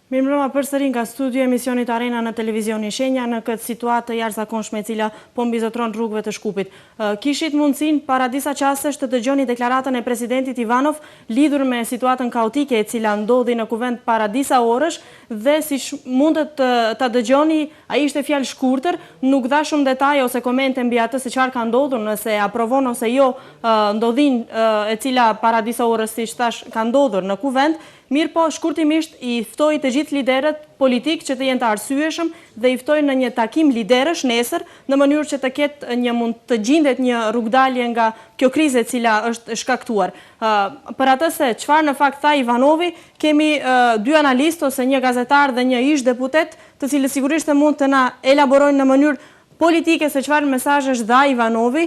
Mirëmbrëma përsëri nga studio emisionit Arena në televizionin Shenja në këtë situatë jashtëzakonshme e cila po mbizotron rrugëve të Shkupit. Kishit mundësinë para disa qasesh të dëgjoni deklaratën e presidentit Ivanov lidhur me situatën kaotike e cila ndodhi në kuvent para disa orësh dhe si mundet të dëgjoni, ai ishte fjalë shkurtër, nuk dha shumë detaje ose komente mbi atë se çfarë ka ndodhur, nëse aprovon ose jo ndodhin e cila para disa orësh siç thash ka ndodhur në kuvent. Mirë po, shkurtimisht i ftoi të gjithë liderët politik që të jenë të arsyeshëm dhe i ftoi në një takim liderësh nesër në mënyrë që të ketë mund të gjendet një rrugdalje nga kjo krizë e cila është shkaktuar. Për atë se çfarë në fakt tha Ivanovi, kemi dy analistë ose një gazetar dhe një ish deputet, të cilët sigurisht mund të na elaborojnë në mënyrë politike se çfarë mesazhesh dha Ivanovi,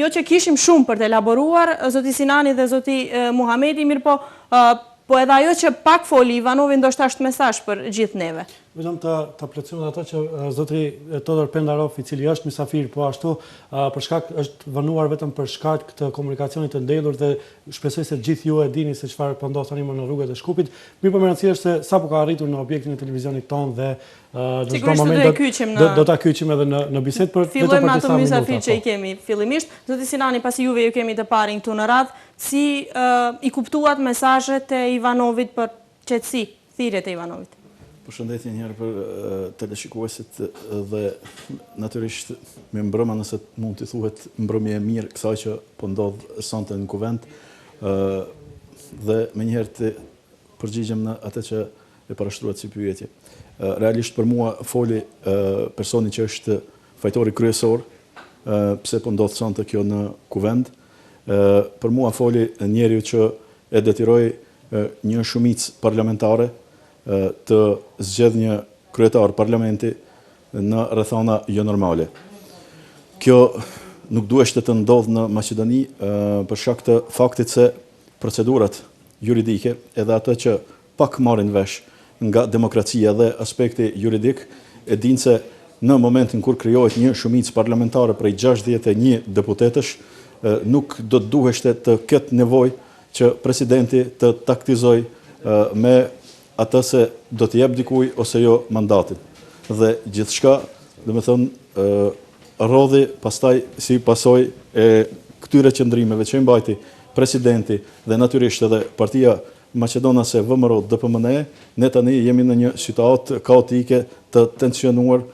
jo që kishim shumë për të elaboruar, zoti Sinani dhe zoti Muhamedi, mirë po edhe ajo që pak foli Ivanovi ndoshta është mesazh për gjithë neve. Vetëm ta plotësojmë ato që zoti Todor Pendarov, i cili është mysafir, po ashtu për shkak është vënuar vetëm për shkak të komunikacionit të ndellur dhe shpresoj se gjithë ju e dini se çfarë po ndodh tani në rrugët e Shkupit. Mirë po më rëndësishme është se sapo ka arritur në objektin e televizionit tonë dhe në çdo moment do ta kyçim edhe në bisedë për vetëm për disa minuta. Fillojmë ato mysafir që i kemi fillimisht. Zoti Sinani, pasi juve ju kemi të parin këtu në radhë, si i kuptuat mesazhet e Ivanovit për qetësi, thirrjet e Ivanovit? Përshëndetje njëherë për teleshikuesit dhe natyrisht me mbrëma nëse mund të thuhet mbrëmje e mirë kësaj që po ndodh sonte në kuvent dhe me njëherë të përgjigjem në atë që e parashtruat si pyetje. Realisht për mua foli personi që është fajtori kryesor pse po ndodh sonte kjo në kuvent. Për mua foli njeriu që e detyroi një shumicë parlamentare të zgjedh një kryetar parlamenti në rrethana jo normale. Kjo nuk duhet të ndodhë në Maqedoni për shkak të faktit se procedurat juridike edhe ato që pak marrin vesh nga demokracia dhe aspekti juridik e dinë se në momentin kur krijohet një shumicë parlamentare prej 61 deputetësh nuk do të duheshte të ketë nevojë që presidenti të taktizoj me atë se do të jep dikuj ose jo mandatin. Dhe gjithçka, domethënë, rodhi pastaj si pasojë e këtyre qëndrimeve që i mbajti presidenti dhe natyrisht edhe partia maqedonase VMRO DPMNE, ne tani jemi në një situatë kaotike të tensionuar,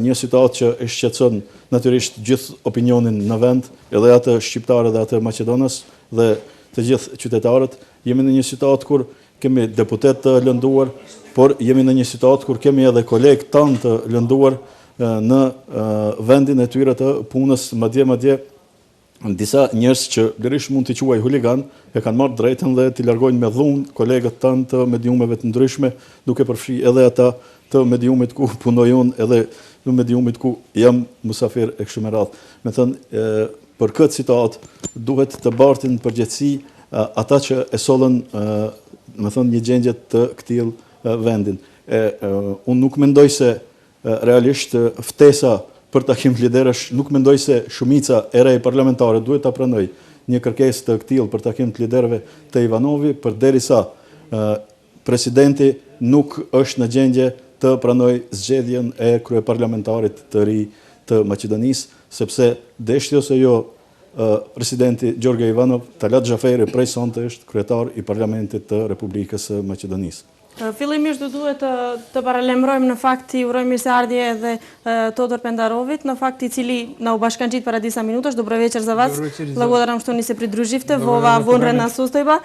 një situatë që e shqetëson natyrisht gjithë opinionin në vend, edhe atë shqiptarë dhe atë maqedonës dhe të gjithë qytetarët. Jemi në një situatë kur kemi deputet të lënduar, por jemi në një situatë kur kemi edhe kolegë tanë të lënduar në vendin e tyre të punës, madje disa njerëz që lirish mund t'i quaj huligan, e kanë marrë drejtën dhe t'i largojnë me dhunë kolegët tanë të mediumeve të ndryshme, duke përfshi edhe ata të mediumit ku punoj unë, edhe në mediumit ku jam musafir e kështu me radhë. Me thënë, për këtë situatë duhet të bartin përgjegjësi ata që e sollën me thënë një gjendje të këtil vendin. Unë nuk mendoj se realisht ftesa për takim liderësh, nuk mendoj se shumica e rej parlamentare duhet të pranoj një kërkesë të këtil për takim të liderëve të Ivanovi, përderisa presidenti nuk është në gjendje të pranoj zgjedhjen e kryeparlamentarit të ri të Maqedonisë, sepse deshti ose jo presidenti Gjorge Ivanov, Talat Xhaferi prej sonte është kryetar i parlamentit të Republikës së Maqedonisë. Fillimisht duhet të paralemrojmë në fakt i urojmë mirëseardhje edhe Todor Pendarovit, në fakt i cili na u bashkangjit para disa minutash. Добрый вечер за вас. Благодарам што ни се придруживте во оваа вонредна состојба.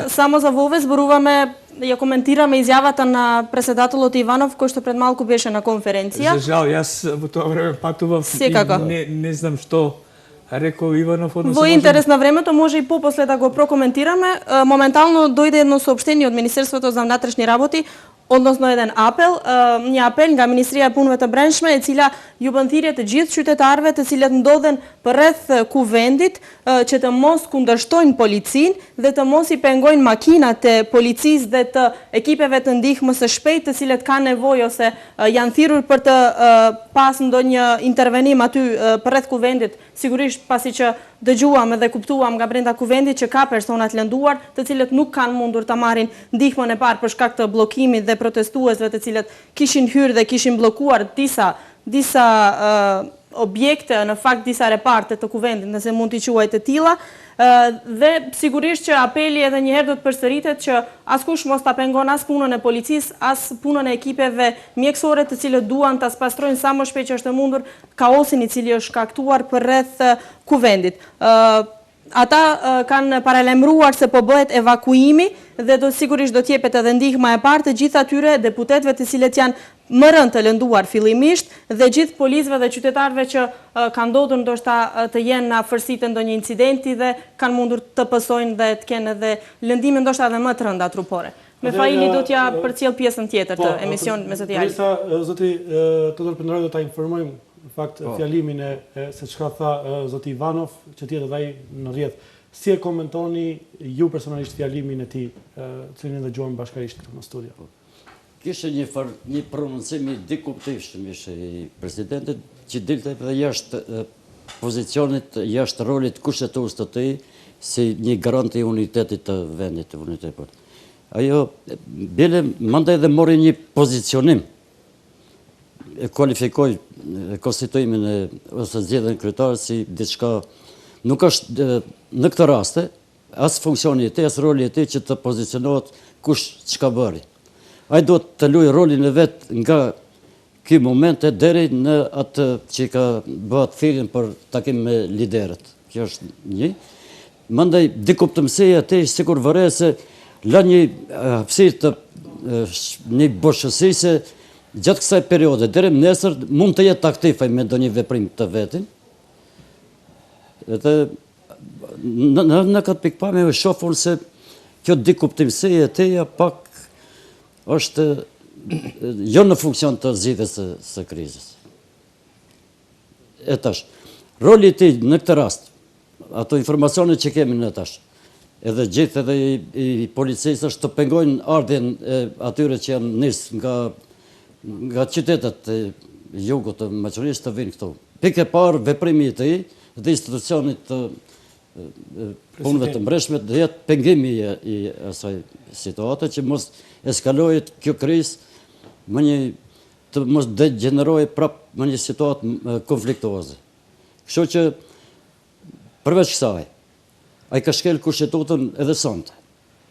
Само за вове зборуваме, ја коментираме изјавата на председателот Иванов, кој што пред малку беше на конференција. За жал, јас во тоа време патував и не знам што рекол Иванов. Во интерес на времето може и попосле да го прокоментираме. Моментално дојде едно соопштение од Министерството за внатрешни работи, односно еден апел, një apel nga Ministria e Punëve të Brendshme, e cila ju bën thirrje të gjithë qytetarëve të cilët ndodhen përreth kuvendit që të mos kundërshtojnë policinë dhe të mos i pengojnë makinat e policisë dhe të ekipeve të ndihmës së shpejtë të cilët kanë nevojë ose janë thirrur për të pas ndonjë intervenim aty përreth kuvendit, sigurisht pasi që dëgjuam edhe kuptuam nga brenda kuvendit që ka personat lënduar, të cilët nuk kanë mundur të marrin ndihmën e parë për shkak të bllokimit dhe protestuesve të cilët kishin hyrë dhe kishin bllokuar disa objekte, në fakt disa reparte të kuvendit, nëse mund t'i quaj të tilla, dhe sigurisht që apeli edhe njëherë do të përsëritet që askush mos ta pengon as punën e policisë, as punën e ekipeve mjekësore të cilët duan ta spastrojnë sa më shpejt që është e mundur kaosin i cili është shkaktuar përreth kuvendit. Ata kanë paralajmëruar se po bëhet evakuimi dhe sigurisht do t'jepet edhe ndihma e parë të gjithë atyre deputetëve të cilët janë më rënd të lënduar fillimisht dhe gjithë policëve dhe qytetarëve që kanë ndodhur ndoshta të jenë në afërsi të ndonjë incidenti dhe kanë mundur të pësojnë dhe të kenë edhe lëndime ndoshta edhe më të rënda trupore. Me Faili do t'ja përcjell pjesën tjetër të emisionit me zoti Ali. Zoti Todor Pendaroj do ta informojmë në fakt fjalimin se çka tha zoti Ivanov, që tjetër ai në rrjet. Si e komentoni ju personalisht fjalimin e tij, cilin e dëgjuam bashkërisht në studio? Kishte një prononcim i dikuptueshëm i presidentit që dilte edhe jashtë pozicionit, jashtë rolit kushtetues të tij si një garant i unitetit të vendit të unitetit. Ajo bile mandej dhe mori një pozicionim, e kualifikoi konstituimin ose zgjedhjen kryetare si diçka nuk është në këtë raste as funksioni i tij, as roli i tij që të pozicionohet kush çka bëri. Ai do të luajë rolin e vet nga ky moment deri në atë që ka bëhet thirrjen për takim me liderët. Kjo është një. Mandej dikuptimësia e tij sikur vëre se la një hapësirë të një boshësisë gjatë kësaj periode deri më nesër mund të jetë aktiv me ndonjë veprim të vetin. Edhe në këtë pikpamje shohun se kjo dikuptimësia e tij pak është jo në funksion të zgjidhjes së krizës. E tash, roli i tij në këtë rast, ato informacione që kemi në tash, edhe gjithë edhe i policisë është të pengojnë ardhjen e atyre që janë nisë nga qytetet e jugut të Maqedonisë të vinë këtu. Pikë e parë, veprimi i tij dhe institucionit të punëve të mbreshme dhe jetë pengimi i asaj situate që mos eskalojë kjo krizë më një të mos degenerojë prapë më një situatë konfliktuoze. Kështu që përveç kësaj, ai ka shkel kushtetutën edhe sonte.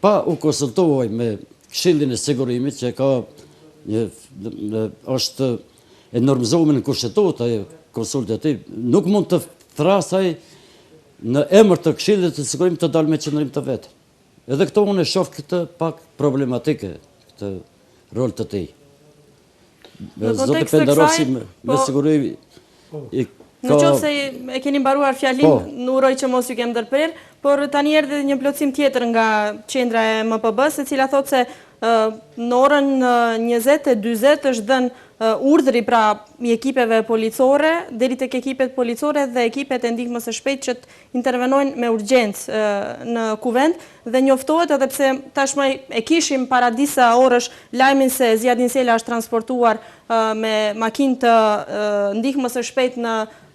Pa u konsultuar me Këshillin e Sigurimit që ka është e normëzuar në kushtetutë ai konsultati, nuk mund të thrasaj në emër të Këshillit të Sigurimit të dalë me qëndrim të vetë. Edhe këto unë e shoh këtë pak problematike, këtë rol të tij. Zoti Pendarosi me siguri në qoftë se e keni mbaruar fjalin, në uroj që mos ju kem ndërprer, por tani erdhi një plotësim tjetër nga qendra e MPB-s, e cila thotë se në orën 20:40 është dhënë urdhri pra i ekipeve policore, deri tek ekipet policore dhe ekipet e ndihmës së shpejtë që të intervenojnë me urgjencë në kuvend dhe njoftohet edhe pse tashmë e kishim para disa orësh lajmin se Zjadin Sela është transportuar me makinë të ndihmës së shpejtë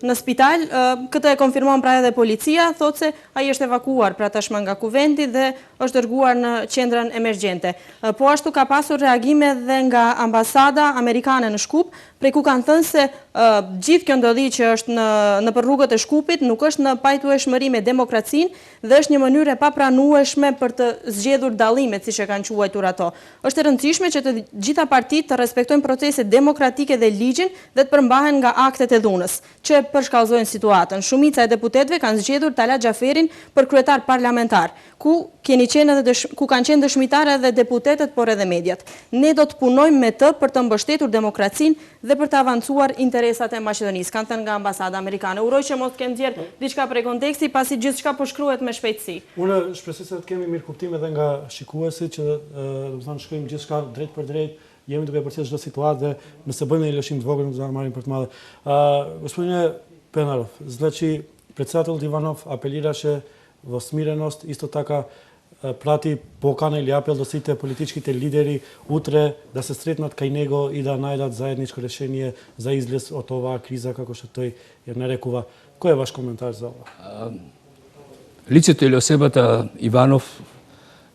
në spital. Këtë e konfirmon pra edhe policia, thotë se ai është evakuar pra tashmë nga kuvendi dhe është dërguar në qendrën emergjente. Po ashtu ka pasur reagime dhe nga ambasada amerikane në Shkup, prej ku kanë thënë se gjithë kjo ndodhi që është në për rrugët e Shkupit nuk është në pajtueshmëri me demokracinë dhe është një mënyrë e papranueshme për të zgjedhur dallimet, siç e kanë quajtur ato. Është e rëndësishme që të gjitha partitë të respektojnë proceset demokratike dhe ligjin dhe të përmbahen nga aktet e dhunës, që përshkallëzojnë situatën. Shumica e deputetëve kanë zgjedhur Talat Xhaferin për kryetar parlamentar, ku kanë qenë dëshmitarë edhe deputetët, por edhe mediat. Ne do të punojmë me të për të mbështetur demokracinë dhe për të avancuar interesat e Maqedonisë, kanë thënë nga ambasada amerikane. Uroj që mos kemë nxjerrë diçka prej konteksti, pasi gjithçka po shkruhet me shpejtësi. Unë shpresoj se të kemi mirë kuptim edhe nga shikuesit që domethënë shkruajmë gjithçka drejt për drejt, jemi duke përcjellë çdo situatë dhe nëse bëjmë një lëshim të vogël nuk do ta marrim për të madhe. Gospodine Pendarov, znači председател Иванов апелираше во смиреност, исто така прати покана или апел до сите политичките лидери утре да се сретнат кај него и да најдат заедничко решение за излез од оваа криза, како што тој ја нарекува. Кој е ваш коментар за ова? лицето или осебата Иванов,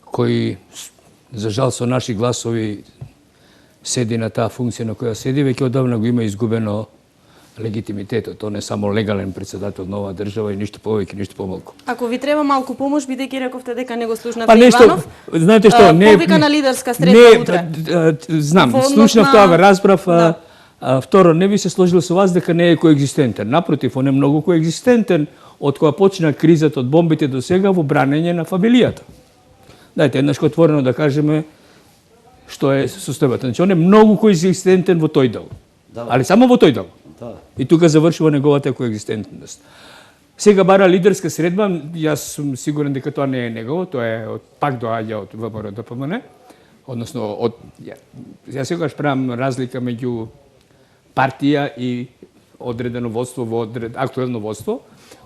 кој за жал со наши гласови седи на таа функција на која седи, веќе одавна го има изгубено легитимитетот. Он е само легален председател на оваа држава и ништо повеќе, ништо помалку. Ако ви треба малку помош, бидејќи рековте дека не го слушнавте Па нешто, Иванов, знаете што, повика на лидерска средба утре. Знам, Во однос слушнав на- тоа, го разбрав. Да. Второ, не би се сложил со вас дека не е коегзистентен. Напротив, он е многу коегзистентен од кога почна кризата од бомбите до сега во бранење на фамилијата. Дајте еднаш отворено да кажеме што е состојбата. Значи, он е многу коегзистентен во тој дел. Да. Али само во тој дел. Да. И тука завршува неговата коегзистентност. Сега бара лидерска средба, јас сум сигурен дека тоа не е негово, тоа е пак доаѓа од ВМРО ДПМН, односно од јас секогаш правам разлика меѓу партија и одредено водство во актуелно водство,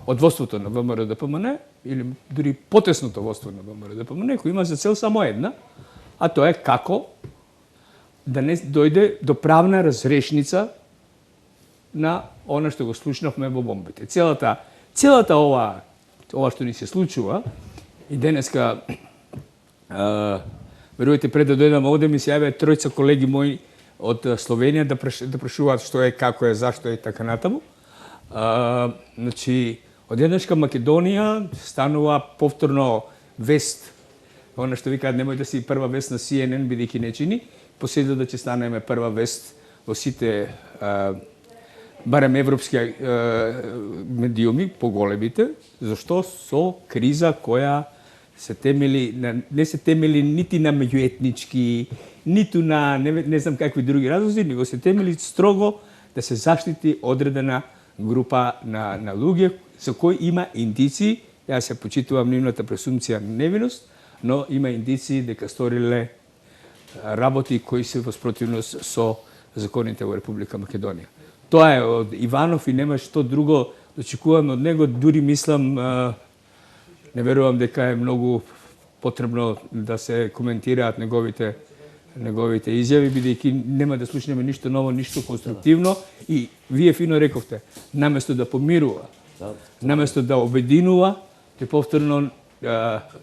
од водството на ВМРО ДПМН или дури потесното водство на ВМРО ДПМН, кој има за цел само една, а тоа е како да не дојде до правна разрешница на она што го слушнавме во бомбите. Целата ова што ни се случува, и денеска, верувате, пред да дојдам овде, ми се јавија тројца колеги мои од Словенија да прашуваат што е, како е, зашто е и така натаму. Значи, одеднашка Македонија станува повторно вест, она што викаат немој да си прва вест на CNN, бидејќи не чини, последно да ќе станеме прва вест во сите барем европски медиуми, поголемите, зашто со криза која се темели, не се темели нити на меѓуетнички, ниту на не знам какви други разлози, него се темели строго да се заштити одредена група на луѓе за кои има индици, јас се почитувам нивната пресумпција на невиност, но има индици дека сториле работи кои се во спротивност со законите во Република Македонија. Тоа е од Иванов и нема што друго да очекуваме од него, дури мислам, не верувам дека е многу потребно да се коментираат неговите изјави, бидејќи нема да слушнеме ништо ново, ништо конструктивно и вие фино рековте, наместо да помирува, наместо да обединува, те повторно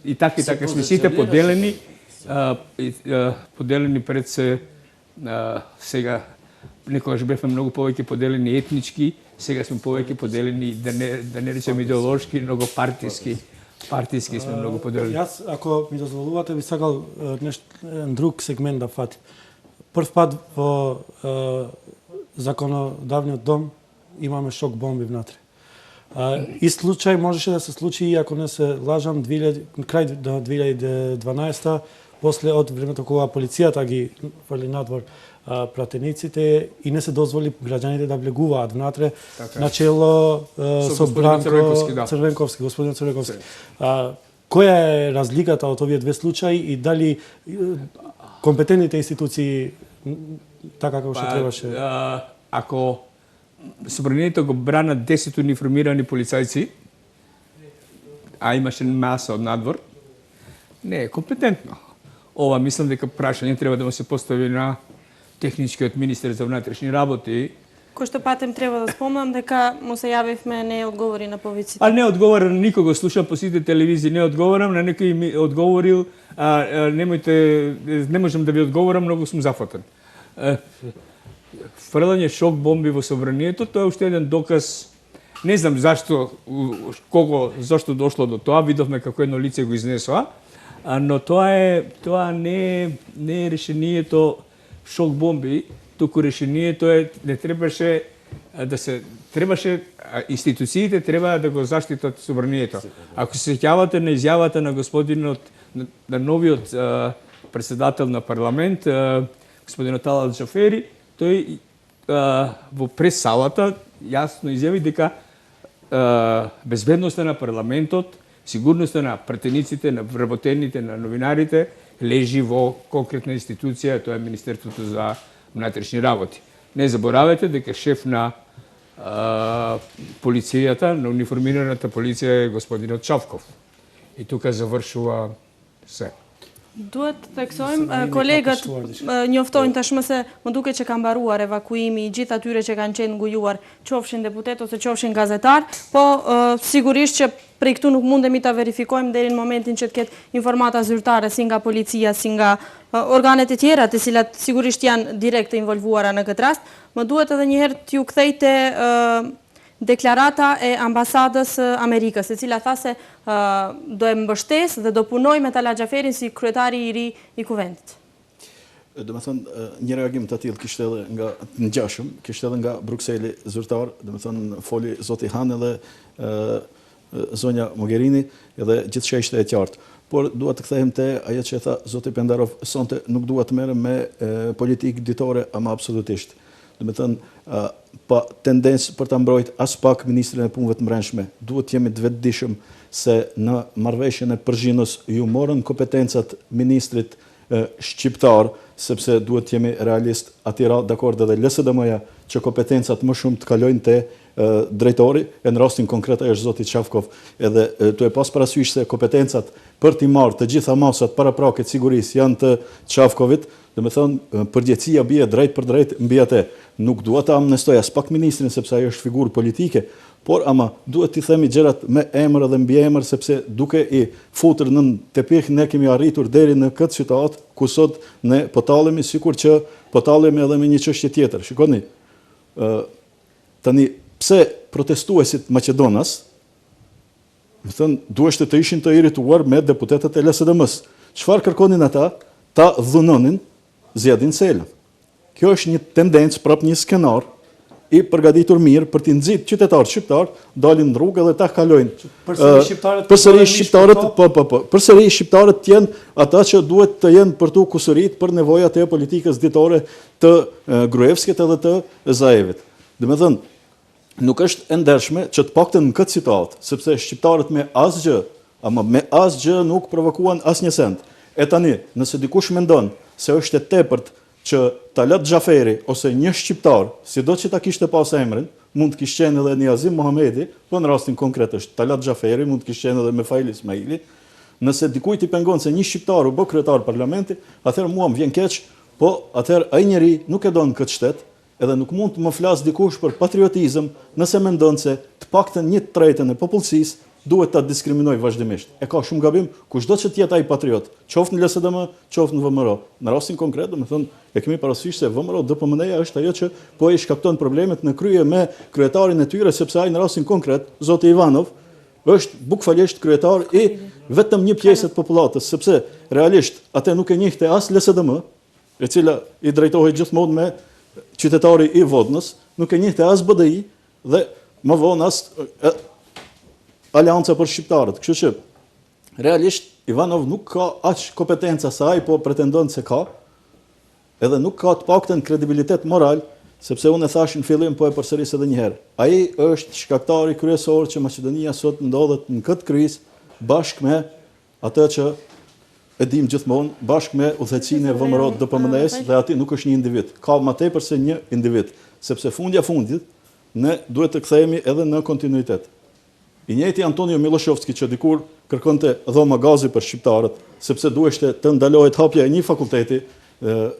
и така сме сите поделени, поделени пред се сега некогаш бевме многу повеќе поделени етнички, сега сме повеќе поделени да не речем идеолошки, многу партиски сме многу поделени. Јас, ако ми дозволувате, би сакал друг сегмент да фати. Прв пат во законодавниот дом имаме шок бомби внатре. И случај можеше да се случи, и ако не се лажам, крај до 2012, после од времето кога полицијата ги фрли надвор пратениците и не се дозволи граѓаните да влегуваат внатре, начело со Бранко Црвенковски, господин Црвенковски. Која е разликата од овие две случаи и дали компетентните институции така како што требаше? Ако собранието го бранат 10 униформирани полицајци, а имаше маса од надвор, не е компетентно. Ова мислам дека прашање треба да му се постави на техничкиот министер за внатрешни работи. Кој што патем треба да спомнам дека му се јавивме, не одговори на повиците. Не одговора на никого, слушам по сите телевизии, не одговорам, на некој ми одговорил, не можам да ви одговорам, многу сум зафатен. Фрлање шок бомби во собранието, тоа е уште еден доказ, не знам зашто дошло до тоа, видовме како едно лице го изнесоа, но тоа не е решението шок бомби, туку решението е не требаше институциите треба да го заштитат собранието. Ако се сеќавате на изјавата на господинот, на новиот председател на парламент, господинот Талат Джафери, тој во прес-салата јасно изјави дека безбедноста на парламентот, сигурноста на пратениците, на вработените, на новинарите лежи во конкретна институција, тоа е Министерството за внатрешни работи. Не заборавете дека шеф на полицијата, на униформираната полиција е господинот Чавков. И тука завршува се. Duhet të theksojmë, kolegët njoftojnë tashmë se më duket që ka mbaruar evakuimi i gjithë atyre që kanë qenë ngujuar, qofshin deputet ose qofshin gazetar, po sigurisht që prej këtu nuk mundemi ta verifikojmë deri në momentin që të ketë informata zyrtare si nga policia, si nga organet e tjera, të cilat sigurisht janë direkt të involvuara në këtë rast. Më duhet edhe një herë t'ju kthejte deklarata e ambasadës Amerikës, e cila tha se do e mbështes dhe do punoj me Tala Xhaferin si kryetari i ri i Kuventit. Do me thënë, një reagim të tillë kishte edhe nga në gjashëm, kishte edhe nga Brukseli zyrtar, do me thënë, foli zoti Han edhe zonja Mogherini, edhe gjithçka ishte e qartë. Por dua të kthehem te ajo që tha zoti Pendarov, sonte nuk dua të merrem me politikë ditore, ama absolutisht. Do me thënë, pa tendencë për të mbrojt as pak Ministrin e Punëve të Brendshme. Duhet jemi të vetëdijshëm se në marrëveshjen e Përzhinës ju morën kompetencat ministrit shqiptar, sepse duhet jemi realist, atira dakord edhe LSDM-ja që kompetencat më shumë të kalojnë te drejtori, e në rastin konkret është zoti Qafkov, edhe tu e pas parasysh se kompetencat për t'i marrë të gjitha masat parapraket sigurisë janë të Qafkovit, dhe me thënë, përgjegjësia bie drejt për drejt mbi atë. Nuk dua ta amnestoj as pak ministrin sepse ai është figurë politike, por ama duhet t'i themi gjërat me emër dhe mbi emër, sepse duke i futur në tepih ne kemi arritur deri në këtë situatë ku sot ne po tallemi sikur që po tallemi edhe me një çështje tjetër. Shikoni, tani pse protestuesit Maqedonas, më thënë, duheshte të ishin të irrituar me deputetët e LSDM-s. Çfarë kërkonin ata? Ta dhunonin Zjadin Selën. Kjo është një tendencë, prap një skenar i përgatitur mirë për t'i nxit qytetarët shqiptar dalin në rrugë dhe ta kalojnë. Përsëri shqiptarët janë ata që duhet të jenë për tu kusurit për nevojat e politikës ditore të Gruevskit edhe të Zaevit. Dhe me thënë, nuk është e ndershme që të paktën në këtë situatë, sepse shqiptarët me asgjë, ama me asgjë nuk provokuan asnjë send. E tani, nëse dikush mendon se është e tepërt që Talat Xhaferi ose një shqiptar, sido që ta kishte pas emrin, mund të kishte qenë edhe Niazim Mohamedi, po në rastin konkret është Talat Xhaferi, mund të kishte qenë edhe Mefail Ismaili. Nëse dikujt i pengon se një shqiptar u bë kryetar parlamenti, atëherë mua më vjen keq, po atëherë ai njeri nuk e don këtë shtet, edhe nuk mund të më flas dikush për patriotizëm nëse mendon se të paktën 1/3 e popullsisë duhet ta diskriminoj vazhdimisht. E ka shumë gabim kushdo që të jetë ai patriot, qoftë në LSDM, qoftë në VMRO. Në rastin konkret, domethënë, e kemi parasysh se VMRO DPMN-ja është ajo që po i shkakton problemet në krye me kryetarin e tyre, sepse ai në rastin konkret, zoti Ivanov, është bukfalisht kryetar i vetëm një pjesë të popullatës, sepse realisht atë nuk e njihte as LSDM, e cila i drejtohej gjithmonë me qytetari i Vodnës, nuk e njihte as BDI dhe më vonë as Alianca për shqiptarët. Kështu që realisht Ivanov nuk ka aq kompetenca sa ai po pretendon se ka, edhe nuk ka të paktën kredibilitet moral, sepse unë e thash në fillim, po e përsëris edhe një herë. Ai është shkaktari kryesor që Maqedonia sot ndodhet në këtë krizë bashkë me atë që e dim gjithmonë, bashkë me udhëhecinë e VMRO DPMN-s, dhe aty nuk është një individ, ka më tepër se një individ, sepse fundja fundit ne duhet të kthehemi edhe në kontinuitet. I njëjti Antonio Miloshovski që dikur kërkonte dhoma gazi për shqiptarët, sepse duheshte të ndalohet hapja e një fakulteti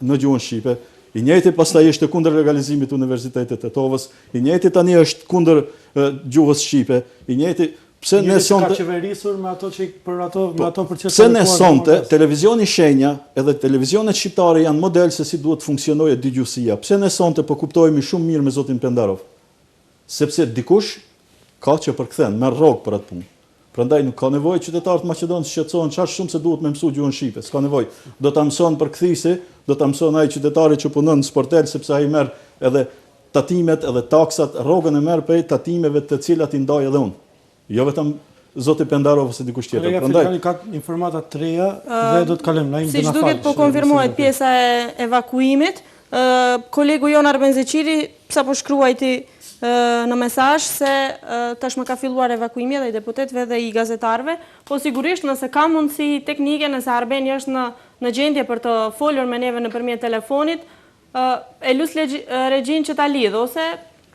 në gjuhën shqipe. I njëjti pastaj ishte kundër legalizimit të Universitetit të Tovës, i njëjti tani është kundër gjuhës shqipe, i njëjti pse ne sonte ka qeverisur me ato që për ato proces. Pse ne sonte televizioni Shenja edhe televizionet shqiptare janë model se si duhet funksionojë dëgjuesia. Pse ne sonte po kuptohemi shumë mirë me zotin Pendarov? Sepse dikush ka që përkthen me rrogë për atë punë. Prandaj nuk ka nevojë qytetarët maqedonë të shqetësohen çfarë shumë se duhet me mësu gjuhën shqipe. S'ka nevojë. Do ta mëson përkthisi, do ta mëson ai qytetari që punon në sportel, sepse ai merr edhe tatimet edhe taksat, rrogën e merr prej tatimeve të cilat i ndaj edhe unë. Jo vetëm zoti Pendarov ose dikush tjetër. Prandaj ka informata të reja dhe do të kalojmë na Siç duket po konfirmohet pjesa e evakuimit. Kolegu jon Arben Zeqiri sapo shkruaj ti në mesazh se tashmë ka filluar evakuimi edhe i deputetëve dhe i gazetarëve, po sigurisht nëse ka mundësi teknike, nëse Arbeni është në gjendje për të folur me neve nëpërmjet telefonit, e lus regjin që ta lidh ose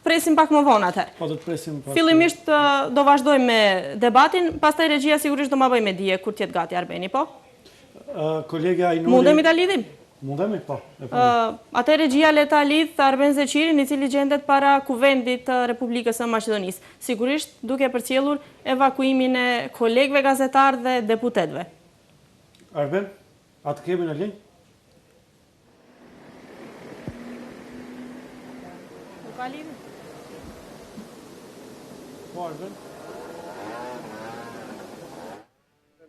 presim pak më vonë atëherë. Po do të presim pak. Fillimisht do vazhdojmë me debatin, pastaj regjia sigurisht do ma bëj me dije kur të jetë gati Arbeni, po? Kolegja Ainuri... Mundemi ta lidhim? Mundemi, po. Atë regjia le ta lidh Arben Zeqirin, i cili gjendet para kuvendit të Republikës së Maqedonisë. Sigurisht duke përcjellur evakuimin e kolegëve gazetarë dhe deputetëve. Arben, atë kemi në linjë? Nuk ka lidhje? Po, Arben.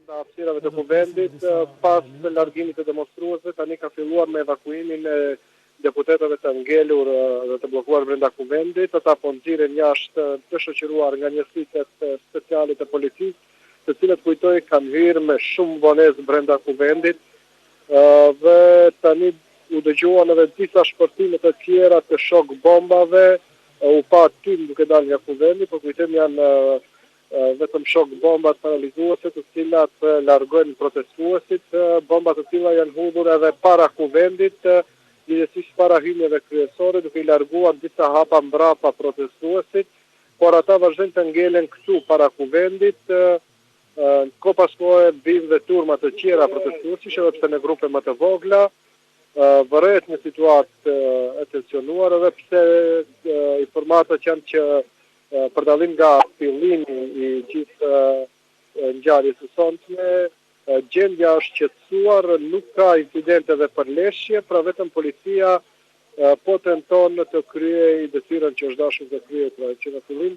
Nga hapësirave të kuvendit, pas largimit të demonstruesve, tani ka filluar me evakuimin e deputetëve të ngelur dhe të bllokuar brenda kuvendit, ata po nxirren jashtë të shoqëruar nga njësitë speciale të policisë, të cilët kujtoj kanë hyrë me shumë vonesë brenda kuvendit, dhe tani u dëgjuan edhe disa shpërthime të tjera të shok bombave, u pa tym duke dalë nga kuvendi, por kujtëm janë vetëm shok bombat paralizuese të cilat largojnë protestuesit, bombat të cilat janë hudhur edhe para kuvendit, lidhësisht para hyrjeve kryesore, duke i larguar disa hapa mbrapa protestuesit, por ata vazhdojnë të ngelen këtu para kuvendit, ko pas kohe vijnë dhe turma të tjera protestuesish, edhe pse në grupe më të vogla, vëret një situatë e tensionuar, edhe pse informatat janë që për dallim nga fillimi i gjithë ngjarjes së sonte, gjendja është qetësuar, nuk ka incidente dhe përleshje, pra vetëm policia po tenton të kryej detyrën që është dashur të kryej, pra që në fillim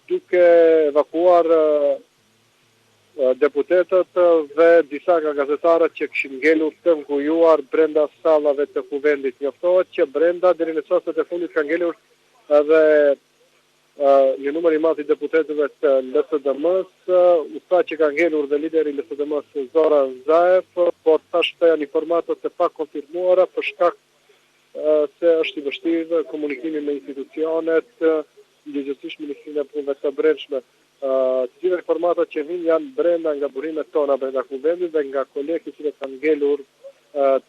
duke evakuar deputetët dhe disa nga gazetarët që kishin ngelur të ngujuar brenda sallave të kuvendit. Njoftohet që brenda deri në çastet e fundit ka ngelur edhe një numër i madh i deputetëve të LSDM-s, u tha që ka ngelur dhe lideri i LSDM-s Zoran Zaev, por thashë janë informata të pakonfirmuara për shkak se është i vështirë komunikimi me institucionet, gjithsesi Ministrinë e Punëve të Brendshme. Të gjitha informatat që vijnë janë brenda nga burimet tona brenda kuvendit dhe nga kolegët që kanë ngelur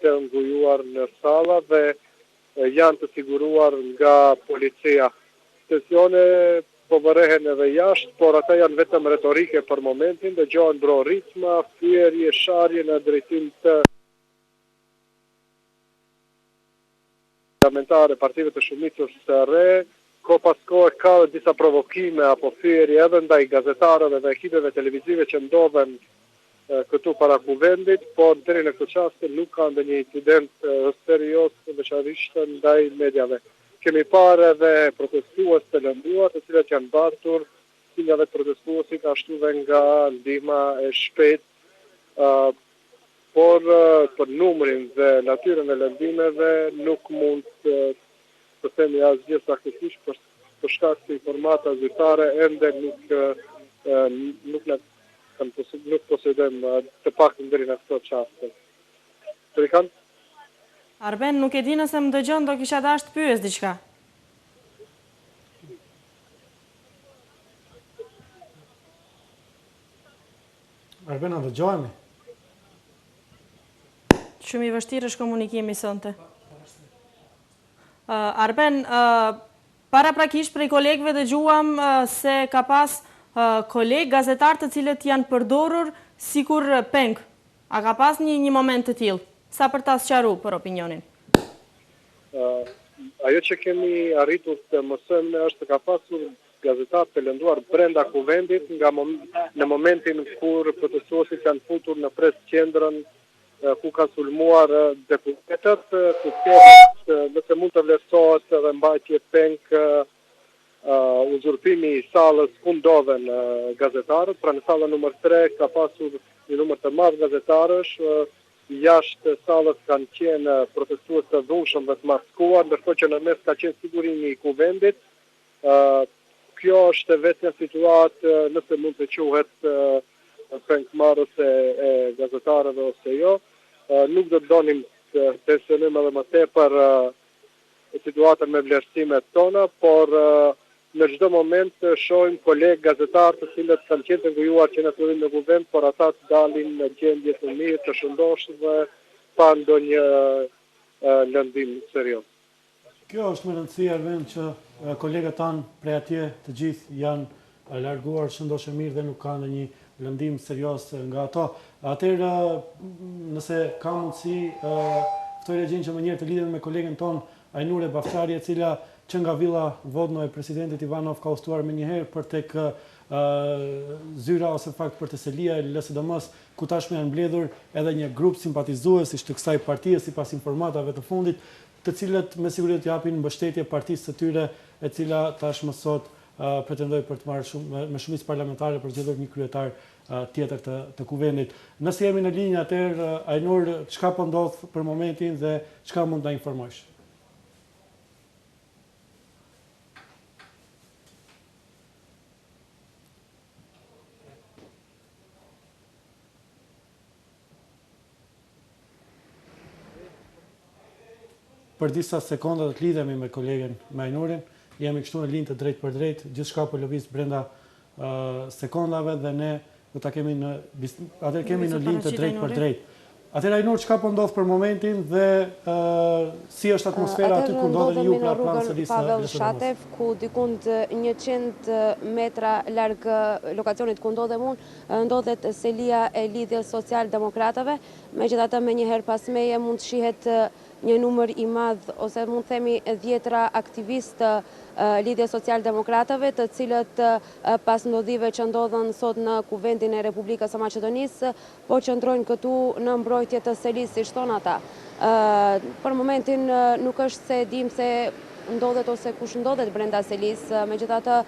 të ngujuar në salla dhe janë të siguruar nga policia. Tensione po vërehen edhe jashtë, por ata janë vetëm retorike për momentin, dëgjohen broritma, fyerje, sharje në drejtim të parlamentare partive të shumicës së re, ko pas kohë ka disa provokime apo fyerje edhe ndaj gazetarëve dhe ekipeve televizive që ndodhen këtu para kuvendit, por deri në këtë çast nuk ka ndonjë incident serioz veçanërisht ndaj mediave. Kemi parë edhe protestues të lënduar, të cilët janë mbartur, si nga vetë protestuesit, ashtu dhe nga ndihma e shpejtë, por për numrin dhe natyrën e lëndimeve nuk mund të themi asgjë saktikisht për shkak se informata zyrtare ende nuk posedojmë të paktën deri në këtë çast. Trikan? Arben, nuk e di nëse më dëgjon, do kisha dashur të pyes diçka. Arben, a dëgjohemi? Shumë i vështirë është komunikimi sonte. Arben, paraprakisht prej kolegëve dëgjuam se ka pas kolegë gazetarë të cilët janë përdorur sikur peng. A ka pas një moment të tillë? Sa për ta sqaruar për opinionin? Ajo që kemi arritur të mësojmë është të ka pasur gazetarë të lënduar brenda kuvendit në momentin kur protestuesit janë futur në pres qendrën ku kanë sulmuar deputetët, nëse mund të vlerësohet edhe mbajtje peng uzurpimi i sallës ku ndodhen gazetarët, pra në sallën numër 3 ka pasur një numër të madh gazetarësh, jashtë sallës kanë qenë protestues të dhunshëm dhe të maskuar, ndërkohë që në mes ka qenë sigurimi i kuvendit. Kjo është vetëm situatë, nëse mund të quhet pengmarrës e gazetarëve ose jo. Nuk do të donim të tensionojmë edhe më tepër situatën me vlerësimet tona, por në çdo moment shohim kolegë gazetarë të cilët kanë qenë të ngujuar që në fillim në kuvend, por ata të dalin në gjendje të mirë, të shëndosh dhe pa ndonjë lëndim serioz. Kjo është me rëndësi, Arben, që kolegët tanë prej atje të gjithë janë larguar shëndoshë mirë dhe nuk ka ndonjë lëndim serioz nga ato. Atëherë, nëse ka mundësi, ftoj regjin që më njerë të lidhen me kolegen ton, Ajnure Bafçari, e cila që nga Villa Vodno e presidentit Ivanov ka ustuar me njëherë për tek zyra ose fakt për të selia e LSDM-s, ku tashmë janë mbledhur edhe një grup simpatizuesish të kësaj partie sipas informatave të fundit, të cilët me siguri të japin mbështetje partisë së tyre, e cila tashmë sot pretendoj për të marrë me shumicë parlamentare për zgjedhur një kryetar tjetër të kuvendit. Nëse jemi në linjë, atëherë Ajnur, çka po ndodh për momentin dhe çka mund ta informojsh? Për disa sekonda të lidhemi me kolegen me Ajnurin, jemi kështu në linjë të drejt për drejt, gjithçka po lëviz brenda sekondave dhe ne do ta kemi në linjë të drejt për drejt. Atëherë Ajnur, çka po ndodh për momentin dhe si është atmosfera aty ku ndodheni ju pra pranë selisë Pavel Shatev, ku dikund 100 metra larg lokacionit ku ndodhem unë, ndodhet selia e Lidhjes Social-Demokratave. Megjithatë, menjëherë pas meje mund të shihet një numër i madh, ose mund të themi 10 aktivistë Lidhjes Social-Demokratave, të cilët pas ndodhive që ndodhen sot në kuvendin e Republikës së Maqedonisë, po qëndrojnë këtu në mbrojtje të selisë, si thon ata. Për momentin nuk është se dim se ndodhet ose kush ndodhet brenda selisë, megjithatë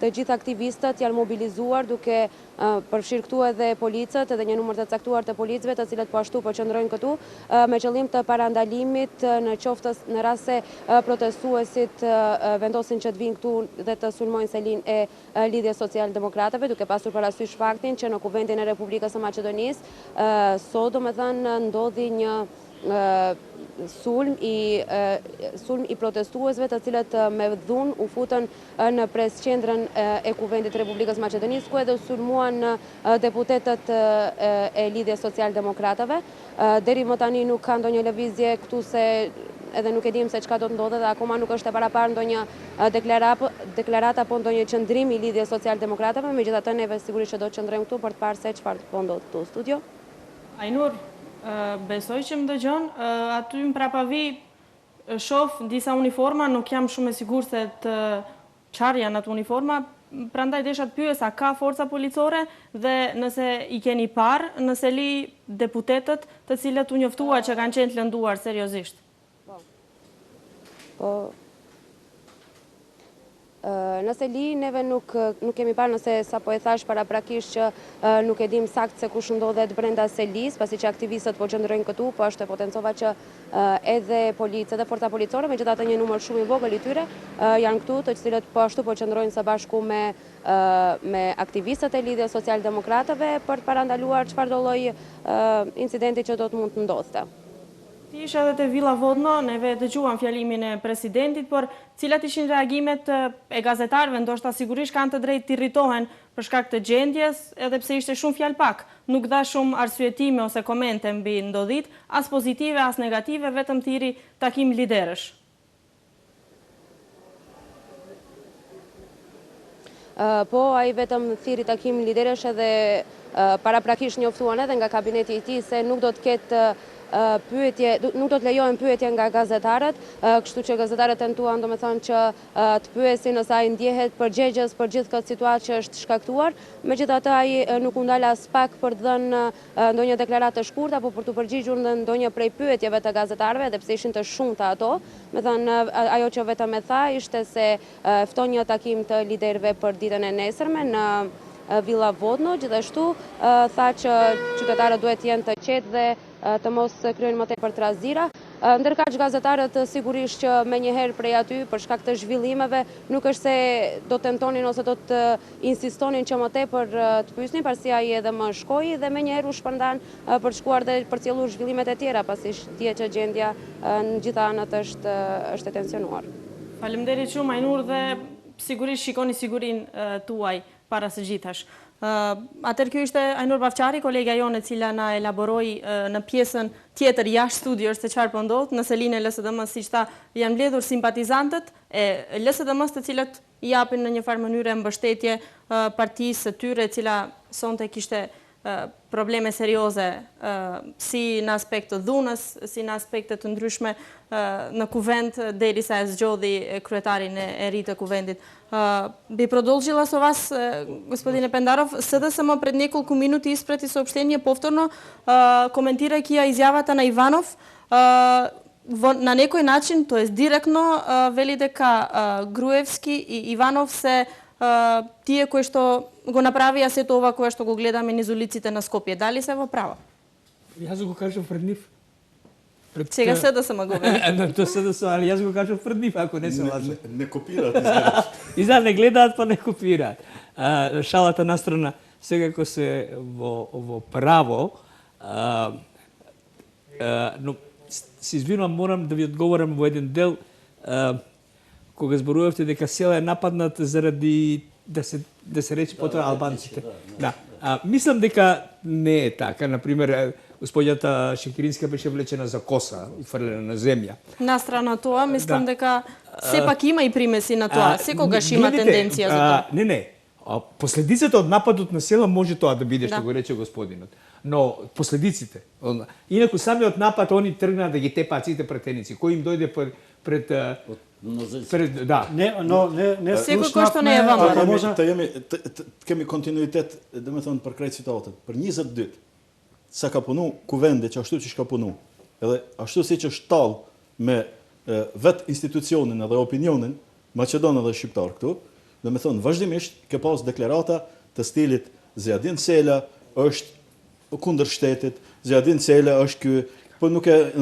të gjithë aktivistët janë mobilizuar, duke përfshirë këtu edhe policët, edhe një numër të caktuar të policëve, të cilët po ashtu po qëndrojnë këtu me qëllim të parandalimit në rast se protestuesit vendosin që të vinë këtu dhe të sulmojnë selinë e Lidhjes Social-Demokratave, duke pasur parasysh faktin që në kuvendin e Republikës së Maqedonisë sot domethënë ndodhi një sulm i protestuesve, të cilët me dhunë u futën në presqendrën e kuvendit Republikës Maqedonisë, ku edhe sulmuan deputetët e Lidhjes Social-Demokratave. Deri më tani nuk ka ndonjë lëvizje këtu, se edhe nuk e dim se çka do të ndodhet, dhe akoma nuk është e paraparë ndonjë deklarata apo ndonjë qëndrim i Lidhjes Social-Demokratave. Megjithatë, neve sigurisht që do të qëndrojmë këtu për të parë se çfarë po ndodh këtu në studio. Ajnur, besoj që më dëgjon, aty më prapavi shoh disa uniforma, nuk jam shumë e sigurt se të çfarë janë ato uniforma, prandaj desha të pyes a ka forca policore dhe nëse i keni parë në seli deputetët të cilët u njoftua që kanë qenë të lënduar seriozisht. Po. Në seli neve nuk kemi parë, nëse sa po e thash paraprakisht që nuk e dim sakt se kush ndodhet brenda selis, pasi që aktivistët po qëndrojnë këtu, po është e potencova që edhe policë dhe forca policore, megjithatë një numër shumë i vogël i tyre janë këtu, të cilët po ashtu po qëndrojnë së bashku me aktivistët e Lidhjes Social-Demokratave për të parandaluar çfarëdo lloj incidenti që do të mund të ndodhte. Ti ishe edhe te Villa Vodno, neve dëgjuam fjalimin e presidentit, por cilat ishin reagimet e gazetarëve, ndoshta sigurisht kanë të drejtë të irritohen për shkak të gjendjes, edhe pse ishte shumë fjalë pak. Nuk dha shumë arsyetime ose komente mbi ndodhit, as pozitive, as negative, vetëm thiri takim liderësh. Po, ai vetëm thiri takim liderësh, edhe paraprakisht njoftuan edhe nga kabineti i tij se nuk do të ketë nuk do të lejohen pyetje nga gazetarët, kështu që gazetarët tentuan domethënë që të pyesin nëse ai ndjehet përgjegjës për gjithë këtë situatë që është shkaktuar. Megjithatë, ai nuk u ndal as pak për të dhënë ndonjë deklaratë të shkurtë apo për të përgjigjur në ndonjë prej pyetjeve të gazetarëve, edhe pse ishin të shumta ato. Domethënë, ajo që vetëm e tha ishte se fton një takim të liderëve për ditën e nesërme në Villa Vodno, gjithashtu tha që qytetarët duhet të jenë të qetë dhe të mos kryejnë më tepër trazira. Ndërkaq gazetarët sigurisht që menjëherë prej aty për shkak të zhvillimeve nuk është se do tentonin ose do të insistonin që më tepër të pyesnin, pasi ai edhe më shkoi dhe menjëherë u shpërndan për të shkuar dhe për të sjellur zhvillimet e tjera, pasi dihet që gjendja në gjitha anët është e tensionuar. Faleminderit shumë Ajnur, dhe sigurisht shikoni sigurinë tuaj para së gjithash. Atër kjo ishte Ajnur Bafçari, kolegja jonë e cila na elaboroi në pjesën tjetër jashtë studiosh se çfarë po ndodh në selinë e LSDM-s, siç tha, janë mbledhur simpatizantët e LSDM-s, të cilët i japin në një farë mënyrë mbështetje partisë së tyre, e cila sonte kishte probleme serioze si në aspekt të dhunës, si në aspekte të ndryshme në kuvend, derisa e zgjodhi kryetarin e ri të kuvendit. Би продолжила со вас, господине Пендаров, за да само пред неколку минути испрати сообщение повторно, коментирајќи ја изјавата на Иванов, на некој начин, тоест директно, вели дека Груевски и Иванов се тие кои што го направија сето ова кое што го гледаме низ улиците на Скопје. Дали се во право? Јас го кажав пред нив. Сега СДСМ го вели. Тоа СДСМ, али јас го кажав пред нив, ако не се лажам. Не копираат, изгледаш. Изгледа не гледаат, па не копираат. Шалата настрана, секако се во право, но се извинувам, морам да ви одговорам во еден дел, кога зборувавте дека села е нападнат заради да се рече потоа албанците. Да. Мислам дека не е така. Например, господјата Шекеринска беше влечена за коса и фрлена на земја. На страна тоа, мислам дека сепак има и примеси на тоа. Секогаш има тенденција за тоа. Не. Последицата од нападот на села може тоа да биде, што го рече господинот. Но последиците, инаку самиот напад, они тргнаа да ги тепаат сите претеници. Кој им дојде пред да. Не Секој кој што не е вама. Kemi kontinuitet, dhe me thonë, për krejt situatët. Për 20 ditë, sa ka punu kuvende që ashtu që shka punu, edhe ashtu si që është talë me vetë institucionin edhe opinionin, Maqedon edhe Shqiptar këtu, dhe me thonë, vazhdimisht ke pas deklarata të stilit Zjadin Sela është kundër shtetit, Zjadin Sela është ky, po nuk e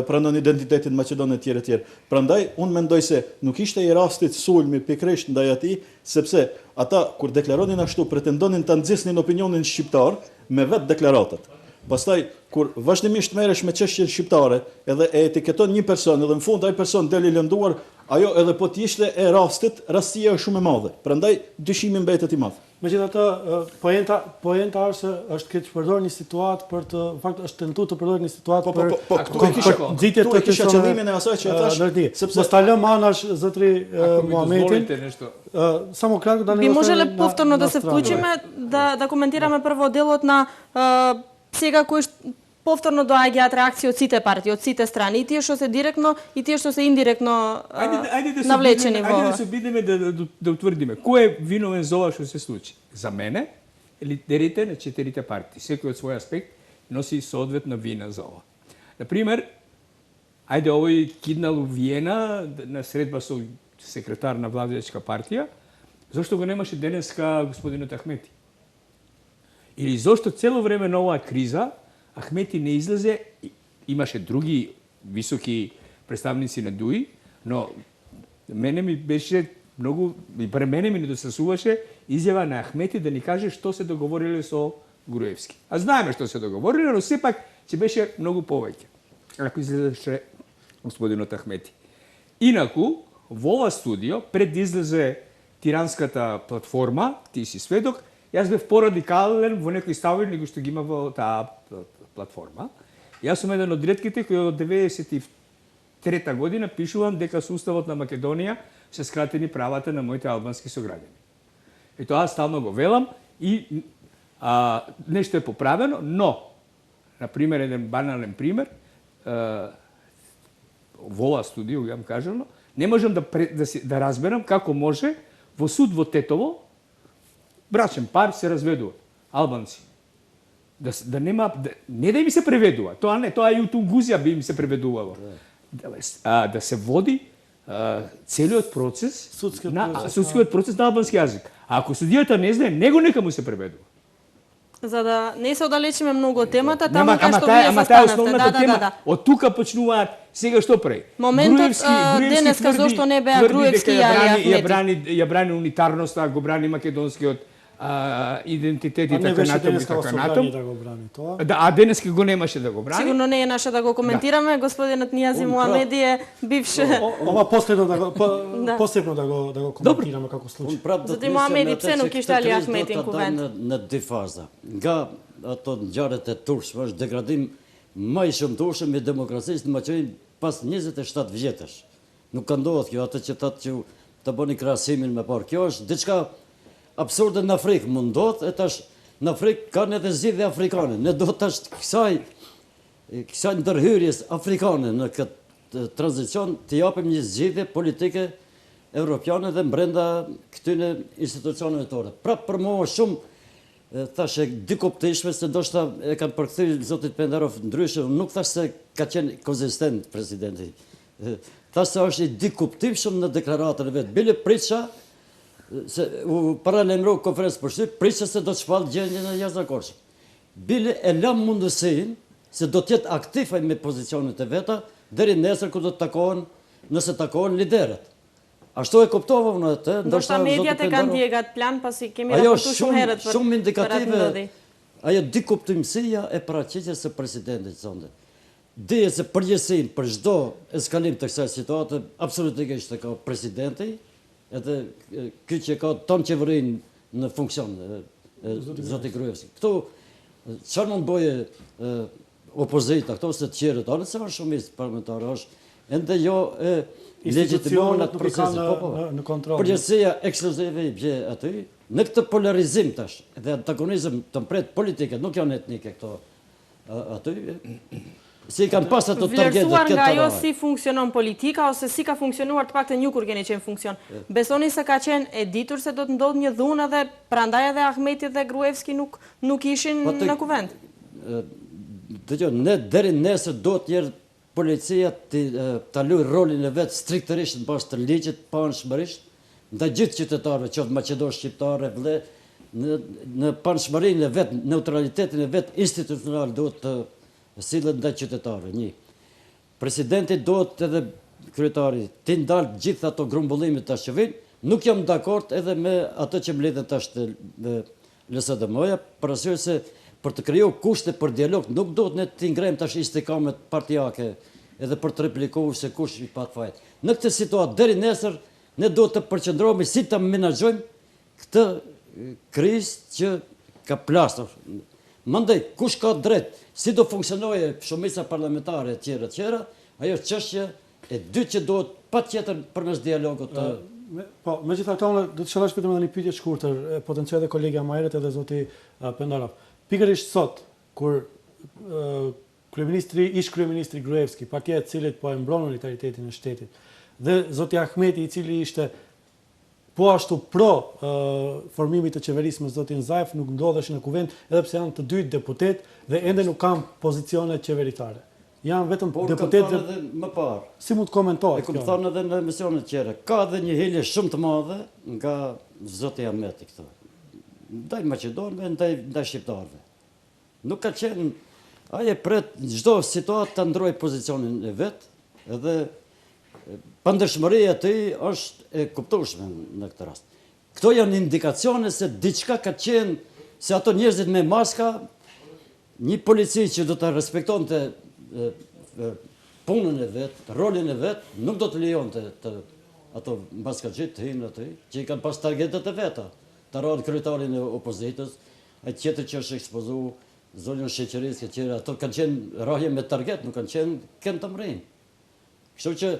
pranon identitetin Maqedon e tjere tjere. Prandaj, unë mendoj se nuk ishte i rastit sulmi pikrisht ndaj atij, sepse ata, kur deklaronin ashtu, pretendonin të nxisnin opinionin shqiptar me vetë deklaratat. Pastaj, kur vazhdimisht merresh me çështjen shqiptare, edhe e etiketon një person, edhe në fund ai person del i lënduar, ajo edhe po t'ishte e rastit, rastia është shumë e madhe. Prandaj, dyshimi mbetet i madh. Megjithatë, poenta është keq përdor një situatë për të, në fakt është tentuar të përdor një situatë për nxitje të kisha qëllimin e asaj që e thash, sepse mos ta lëm anash zotri Muhamedin. Само кратко да не Би можеле повторно да се вклучиме, да коментираме прво делот на сега кој повторно доаѓаат реакции од сите партии, од сите страни, и тие што се директно и тие што се индиректно навлечени во. Ајде да се обидиме да утврдиме кој е виновен за ова што се случи. За мене, лидерите на четирите партии, секој од свој аспект носи соодветна вина за ова. Например, ајде овој киднал у Виена на средба со секретар на владеачка партија, зошто го немаше денеска господинот Ахмети? Или зошто цело време на оваа криза Ахмети не излезе, имаше други високи представници на ДУИ, но мене ми беше многу, и пре мене ми недостасуваше изјава на Ахмети да ни каже што се договориле со Груевски. А знаеме што се договориле, но сепак ќе беше многу повеќе, ако излезеше господинот Ахмети. Инаку, во ова студио, пред да излезе тиранската платформа, ти си сведок, јас бев порадикален во некои ставови него што ги има во таа платформа. Јас сум еден од ретките кои од 93 година пишувам дека со Уставот на Македонија се скратени правата на моите албански сограѓани. И тоа стално го велам и нешто е поправено, но, например, еден банален пример, во ова студио, ја кажано, не можам да разберам како може во суд во Тетово брачен пар се разведуваат, албанци. Да нема, не да им се преведува, тоа не, тоа и у Тунгузија би им се преведувало. Да се води целиот процес, судскиот процес на албански јазик. А ако судијата не знае, него нека му се преведува. За да не се оддалечиме многу од темата, таму кај што вие застанавте. Да. Од тука почнуваат, сега што прави? Моментот денеска зошто не беа Груевски и Ахмети. Ја брани унитарноста, го брани македонскиот идентитет и така натаму и така натаму. Да, а денеска го немаше да го брани. Сигурно не е наше да го коментираме, господинот Нијази Муамеди е бивш. Ова последно да го коментираме како случај. Зати Муамеди псено киштали Ахметин кувент. На две фаза. Nga ato ngjarjet e turshme është degradim më i shëmtueshëm i demokracisë në Maqedoni pas 27 vjetësh. Nuk ka ndodhur kjo, atë që thotë që të bëni krahasimin me parë. Kjo është diçka absurde në Afrikë, mund ndodh, e tash në Afrikë kanë edhe zgjidhje afrikane. Ne do tash kësaj ndërhyrjes afrikane në këtë tranzicion të japim një zgjidhje politike evropiane dhe brenda këtyre institucioneve tona. Pra për mua shumë thashë dy kuptishme se ndoshta e kanë përkthyr zotit Pendarov ndryshe, nuk thash se ka qenë konzistent presidenti. Thash se është i dy kuptimshëm në deklaratën e vet. Bile prisha se u paralajmëroi konferencë për shtyp, prisha se do të shpall gjendjen e jashtëzakonshme. Bile e lam mundësinë se do të jetë aktiv me pozicionet e veta deri nesër kur do të takohen, nëse takohen liderët. Ashtu e kuptova unë atë, ndoshta mediat e kanë djegat plan pasi kemi raportuar shumë herët për shumë indikative. Ajo dy kuptimësia e paraqitjes së presidentit sonde. Dije se përgjegjësinë për çdo eskalim të kësaj situate absolutikisht e ka presidenti, edhe ky që ka ton qeverinë në funksion, zoti Gruevski. Këtu çfarë mund bëje opozita, këto se të tjerët, anë se është shumicë parlamentare, është ende jo legjitimohen atë procesin. Në kontroll. Përgjithësia ekskluzive i bje aty, në këtë polarizim tash, dhe antagonizëm të mpret politike, nuk janë etnike këto aty, si kanë pas ato targetet vlerësuar nga ajo si funksionon politika, ose si ka funksionuar të paktën ju kur keni qenë funksion. Besoni se ka qenë e ditur se do të ndodhë një dhunë edhe prandaj edhe Ahmeti dhe Gruevski nuk ishin në kuvend? Dëgjoj, ne deri nesër do të jetë policia ta luajë rolin e vet striktërisht në bazë të ligjit, paanshmërisht, ndaj gjithë qytetarëve, qoftë maqedonë shqiptare, vëlle, në paanshmërinë e vet, neutralitetin e vet institucional duhet të sillet ndaj qytetarëve. Një. Presidenti duhet edhe kryetari të ndalë gjithë ato grumbullimet tash që vijnë. Nuk jam dakord edhe me atë që mbledhet tash të LSDM-ja, për arsye se për të kriju kushte për dialog, nuk do të ne të ngrejmë tash istikamet partijake edhe për të replikuar se kush i pat fajt. Në këtë situatë, deri nesër, ne do të përqendrohemi si ta menaxhojmë këtë krizë që ka plasur. Mandej, kush ka drejt, si do funksionojë shumica parlamentare e tjera, ajo është çështje e dytë që duhet patjetër përmes dialogut të... Po, megjithatë unë do të shëllash vetëm një pyetje të shkurtër, potencial edhe kolegja Majret edhe zoti Pendarov. Pikërisht sot, kur ish kryeministri Gruevski, partia e cilit po e mbron unitaritetin e shtetit, dhe zoti Ahmeti i cili ishte po ashtu pro formimit të qeverisë me zotin Zaev, nuk ndodheshin në kuvend, edhe pse janë të dy deputet dhe ende nuk kanë pozicione qeveritare. Janë vetëm deputet edhe më parë. Si mund të komentohet? E kam thënë edhe në emisionet tjera. Ka edhe një hilje shumë të madhe nga zoti Ahmeti këtu. Ndaj maqedonëve, ndaj shqiptarëve. Nuk ka qenë, aje pret çdo situatë të ndrojë pozicionin e vet, edhe pandërshmëria e tij është e kuptueshme në këtë rast. Këto janë indikacione se diçka ka qenë, se ato njerëzit me maska, një polici që do të respektonte punën e vet, rolin e vet, nuk do të lejonte ato maskaxhit të hinë aty, që i kanë pas targetet e veta. Të radhë kryetarin e opozitës, e tjetër që është ekspozu, zonjën sheqerisë, ato kanë qenë rrahje me target, nuk kanë qenë kënd të mrinë. Kështu që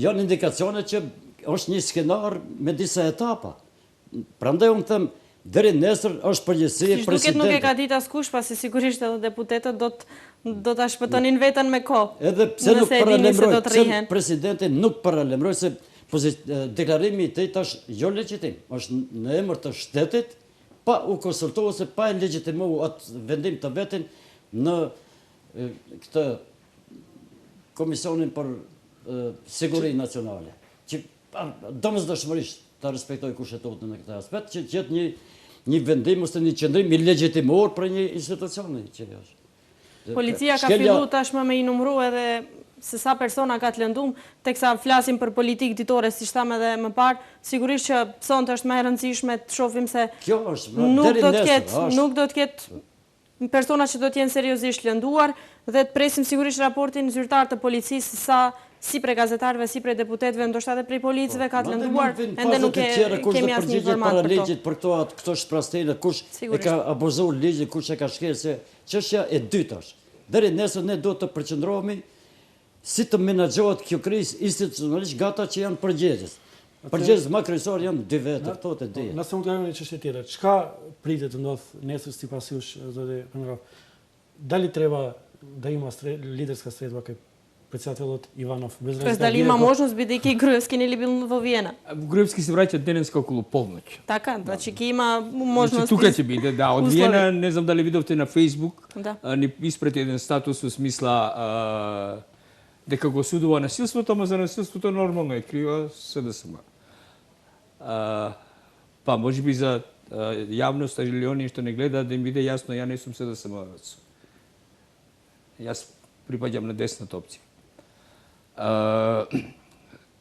janë indikacione që është një skenar me disa etapa. Prandaj unë them, deri nesër është përgjegjësi e presidentit. Duket nuk e ka ditë askush, pasi sigurisht edhe deputetët do ta shpëtonin veten me kohë. Edhe pse nuk paralemroj, pse presidenti nuk paralemroj se deklarimi i tij tash jo legjitim, është në emër të shtetit, pa u konsultuar se pa e legjitimuar atë vendim të vetin në këtë Komisionin për Sigurinë Nacionale, që domosdoshmërisht ta respektoj kushtetutin në këtë aspekt, që jetë një vendim ose një qëndrim i legjitimor për një institucioni që është. Policia ka fillu tashmë me i numëru edhe se sa persona ka të lëndum, teksa flasim për politikë ditore, si shtam edhe më parë, sigurisht që sonte është më e rëndësishme të shohim se nuk do të ketë persona që do të jenë seriozisht lënduar, dhe të presim sigurisht raportin zyrtar të policisë sa si prej gazetarëve, si prej deputetëve, ndoshta edhe prej policëve ka të lënduar, ende nuk kemi asnjë informant për to. Për këto shprastëre, kush e ka abuzuar ligjin, kush e ka shkelë, çështja e dytë është. Deri nesër ne duhet të përqendrohemi si të menaxhohet kjo krizë institucionalisht nga ata që janë përgjegjës. Përgjegjës më kryesor janë dy vete, këto të di. Nëse mund të kemi një çështje tjetër, çka pritet të ndodh nesër sipas jush, zoti Pendarov? Дали treba да има лидерска средба кај председателот Иванов? Без Тоест дали има можност, бидејќи Груевски не ли бил во Виена? Груевски се враќа денеска околу полноќ. Така, значи ќе има можност. Значи, тука ќе биде, да. Од Виена, не знам дали видовте на Facebook, Да. ни испрати еден статус во смисла дека го осудува насилството, ама за насилството нормално е крива СДСМ. Па може би за јавноста или оние што не гледаат да им биде јасно, ја не сум СДСМ-овец. Јас припаѓам на десната опција.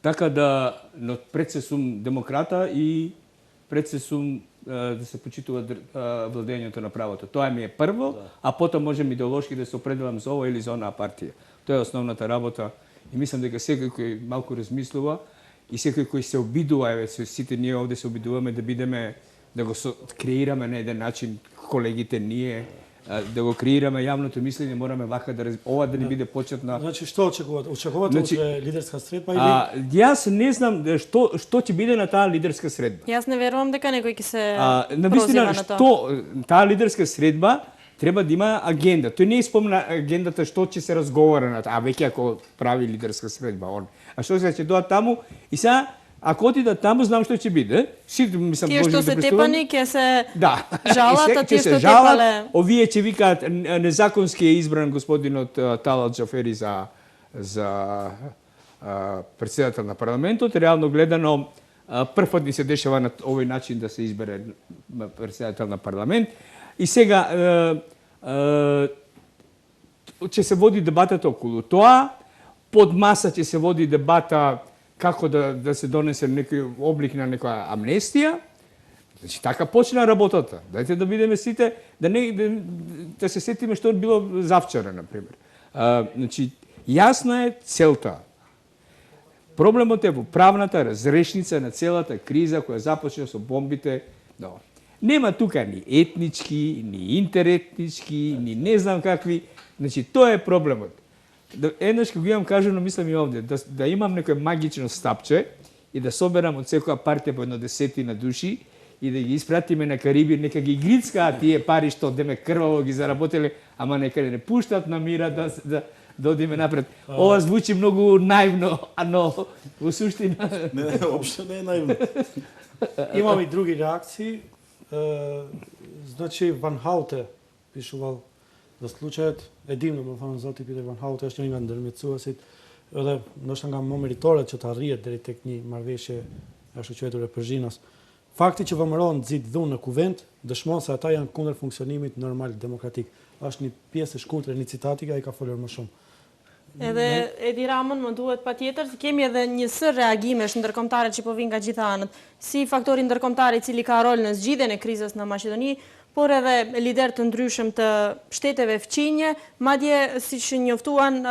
Така да, но пред се сум демократа и пред се сум да се почитува владењето на правото. Тоа ми е прво, а потом можем идеолошки да се определам за ова или за онаа партија. Тоа е основната работа и мислам дека секој кој малку размислува и секој кој се обидува, еве сите ние овде се обидуваме да бидеме, да го креираме на еден начин, колегите ние, да го креираме јавното мислење, мораме вака да ова да не биде почетна. Значи што очекувате? Очекувате утре лидерска средба или јас не знам што ќе биде на таа лидерска средба. Јас не верувам дека некој ќе се навистина прозива на тоа. што таа лидерска средба треба да има агенда. Тој не испомна агендата што ќе се разговара на таа, веќе ако прави лидерска средба он. А што се ќе доа таму и сега ако отидат таму, знам што ќе биде. Мислам, тие што се тепани ќе се жалат, а тие што тепале. Овие ќе викаат незаконски е избран господинот Талат Џафери за председател на парламентот. Реално гледано, прв пат ни се дешава на овој начин да се избере председател на парламент. И сега ќе се води дебатата околу тоа. Под маса ќе се води дебата како да се донесе некој облик на некоја амнестија. Значи, така почна работата. Дајте да бидеме сите, да се сетиме што било завчера, например. Значи, јасна е целта. Проблемот е во правната разрешница на целата криза која започна со бомбите. Нема тука ни етнички, ни интеретнички, ни не знам какви. Значи, тоа е проблемот. Еднаш кога имам кажано, мислам и овде, да имам некој магично стапче и да соберам од секоја партија по 10 души и да ги испратиме на Кариби, нека ги грицкаат тие пари што деме крваво ги заработеле, ама нека не пуштат на мира да одиме напред. Ова звучи многу наивно, но во суштина... Не, општо не е наивно. Имаме и други реакции. Значи, Ван Хауте пишувал за случајот, единно më thonë zoti Peter Van Hout është një nga ndërmjetësuesit edhe ndoshta nga më meritorët që të arrihet deri tek një marrëveshje ashtu quajtur e Përzhinos. Fakti që vëmëron nxit dhunë në kuvent dëshmon se ata janë kundër funksionimit normal demokratik. Është një pjesë e shkurtër, një citati ai ka folur më shumë. Edhe Edi Ramën më duhet patjetër, kemi edhe një sër reagimesh ndërkombëtare që po vinë nga gjitha anët, si faktori ndërkombëtar i cili ka rol në zgjidhjen e krizës në Maqedoni, por edhe lider të ndryshëm të shteteve fqinje, madje siç njoftuan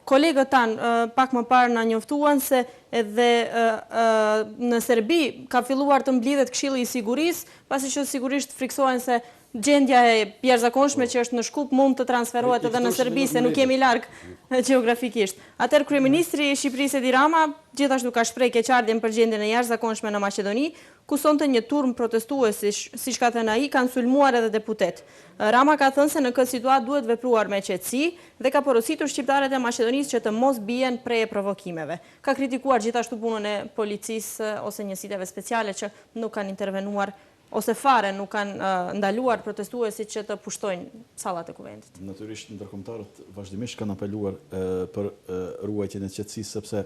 kolegët tanë pak më parë na njoftuan se edhe në Serbi ka filluar të mblidhet Këshilli i Sigurisë, pasi që sigurisht friksohen se gjendja e jashtëzakonshme që është në Shkup mund të transferohet edhe në Serbi, se nuk jemi larg gjeografikisht. Atëherë kryeministri i Shqipërisë Edi Rama gjithashtu ka shprehë keqardhjen për gjendjen e jashtëzakonshme në Maqedoni, ku sonte një turm protestuesish, siç ka thënë ai, kanë sulmuar edhe deputet. Rama ka thënë se në këtë situatë duhet vepruar me qetësi dhe ka porositur shqiptarët e Maqedonisë që të mos bien prej provokimeve. Ka kritikuar gjithashtu punën e policisë ose njësiteve speciale që nuk kanë intervenuar ose fare nuk kanë ndaluar protestuesit që të pushtojnë sallat e kuvendit. Natyrisht ndërkombëtarët vazhdimisht kanë apeluar për ruajtjen e qetësisë sepse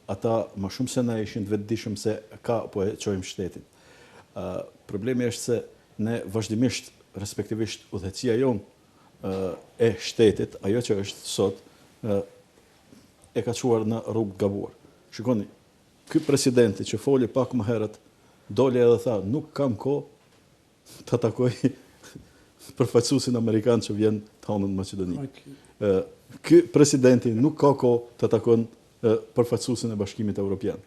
ata më shumë se na ishin të vetëdijshëm se ka po e çojmë shtetin. Problemi është se ne vazhdimisht, respektivisht udhëheqësia jonë e shtetit, ajo që është sot, e ka çuar në rrugë gabuar. Shikoni, ky presidenti që foli pak më herët, doli edhe tha, nuk kam kohë të takoj përfaqësuesin amerikan që vjen të hanën në Maqedoni. Ky presidenti nuk ka kohë të takon përfaqësuesin e Bashkimit Evropian.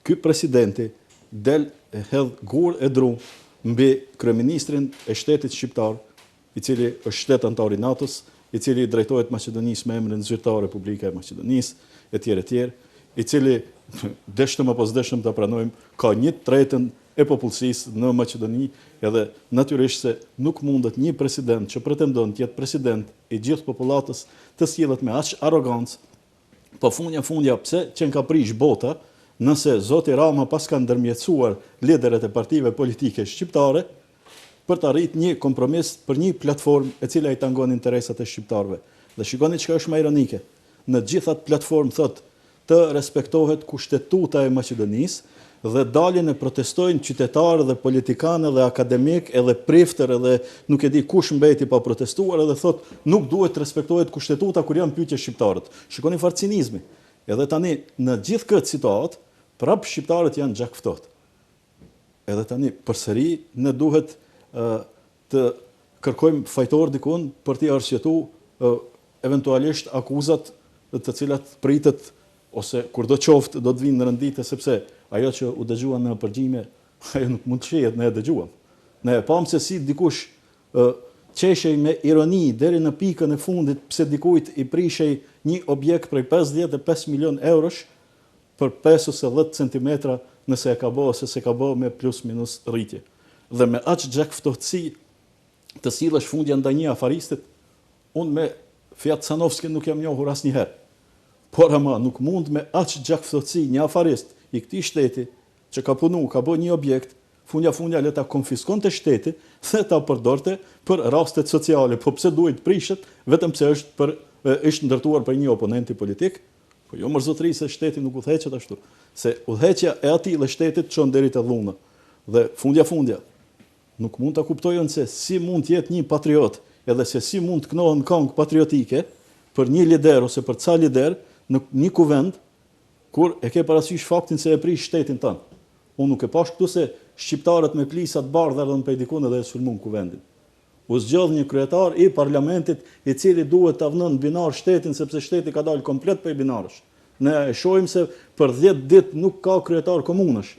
Ky presidenti del e hedh gur e dru mbi kryeministrin e shtetit shqiptar, i cili është shtet antar i NATO-s, i cili drejtohet Maqedonisë me emrin zyrtar Republika e Maqedonisë, etj, i cili deshtëm apo s'deshtëm ta pranojmë, ka 1/3 e popullsisë në Maqedoni, edhe natyrisht se nuk mundet një president që pretendon të jetë president i gjithë popullatës të sillet me aq arrogancë, po fundja pse që ka prish bota, nëse zoti Rama pas ka ndërmjetësuar liderët e partive politike shqiptare për të arritur një kompromis për një platformë e cila i tangon interesat e shqiptarëve. Dhe shikoni çka është më ironike. Në gjithat platformë thotë të respektohet kushtetuta e Maqedonisë dhe dalin e protestojnë qytetarë dhe politikanë dhe akademik edhe priftër edhe nuk e di kush mbeti pa protestuar edhe thot nuk duhet të respektohet kushtetuta kur janë pyetje shqiptarët. Shikoni fare cinizmi. Edhe tani në gjithë këtë situatë prap shqiptarët janë gjakftohet. Edhe tani përsëri ne duhet të kërkojmë fajtor dikun për t'i arsyetu eventualisht akuzat të cilat pritet ose kur do qoftë do të vinë në rendite sepse ajo që u dëgjuan në përgjime, ajo nuk mund të shihet, ne e dëgjuam. Ne e pam se si dikush qeshej me ironi deri në pikën e fundit pse dikujt i prishej një objekt prej 55 milion eurosh për 5 ose 10 centimetra nëse e ka bë ose se ka bë me plus minus rritje. Dhe me aq gjakftohtësi të sillesh fundja ndaj një afaristit, unë me Fiat Sanovski nuk jam njohur asnjëherë. Por ama nuk mund me aq gjakftohtësi një afarist i këtij shteti që ka punu, ka bë një objekt, fundja le ta konfiskonte shteti dhe ta përdorte për rastet sociale, po pse duhet prishet vetëm pse është ndërtuar për një oponenti politik? Po jo mërzotëri se shteti nuk udhëheqet ashtu, se udhëheqja e atij dhe shtetit çon deri te dhuna. Dhe fundja nuk mund ta kuptojnë se si mund të jetë një patriot, edhe se si mund të knohen këngë patriotike për një lider ose për ca lider në një kuvend kur e ke parasysh faktin se e prish shtetin tënd. Unë nuk e pash këtu se shqiptarët me plisat bardha erdhën prej dikun edhe e sulmun kuvendin. U zgjodh një kryetar i parlamentit i cili duhet ta vënë binar shtetin sepse shteti ka dalë komplet prej binarësh. Ne e shohim se për 10 ditë nuk ka kryetar komunësh.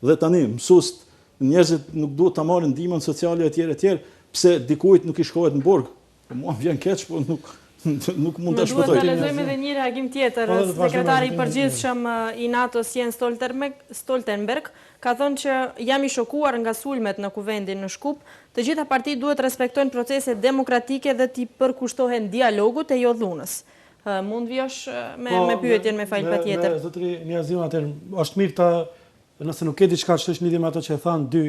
Dhe tani mësuest njerëzit nuk duhet ta marrin ndihmën sociale etj. Pse dikujt nuk i shkohet në burg. Po mua vjen keq, po nuk mund ta shpëtoj. Duhet të lexojmë edhe një reagim tjetër. Sekretari i përgjithshëm i NATO-s Jens Stoltenberg ka thënë që jam i shokuar nga sulmet në kuvendin në Shkup. Të gjitha partitë duhet të respektojnë procese demokratike dhe t'i përkushtohen dialogut e jo dhunës. Mund vjosh me pyetjen me fajl patjetër. Zotëri Niaziu, është mirë ta nëse nuk ke diçka që është lidhje me ato që e thanë dy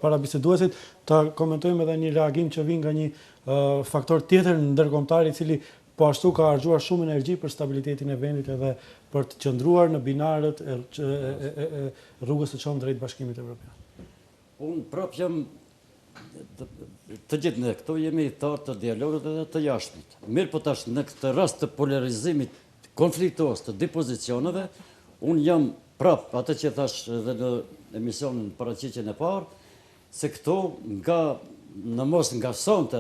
parabiseduesit, ta komentojmë edhe një reagim që vjen nga një faktor tjetër ndërkombëtar i cili po ashtu ka harxuar shumë energji për stabilitetin e vendit edhe për të qëndruar në binarët e rrugës së çon drejt Bashkimit Evropian. Unë prap jam të gjithë ne këtu jemi thar të dialogut edhe të jashtëmit. Mirë po tash në këtë rast të polarizimit konfliktos të dy pozicioneve, unë jam prap atë që thash edhe në emisionin paraqitjen e parë, se këto në mos nga sonte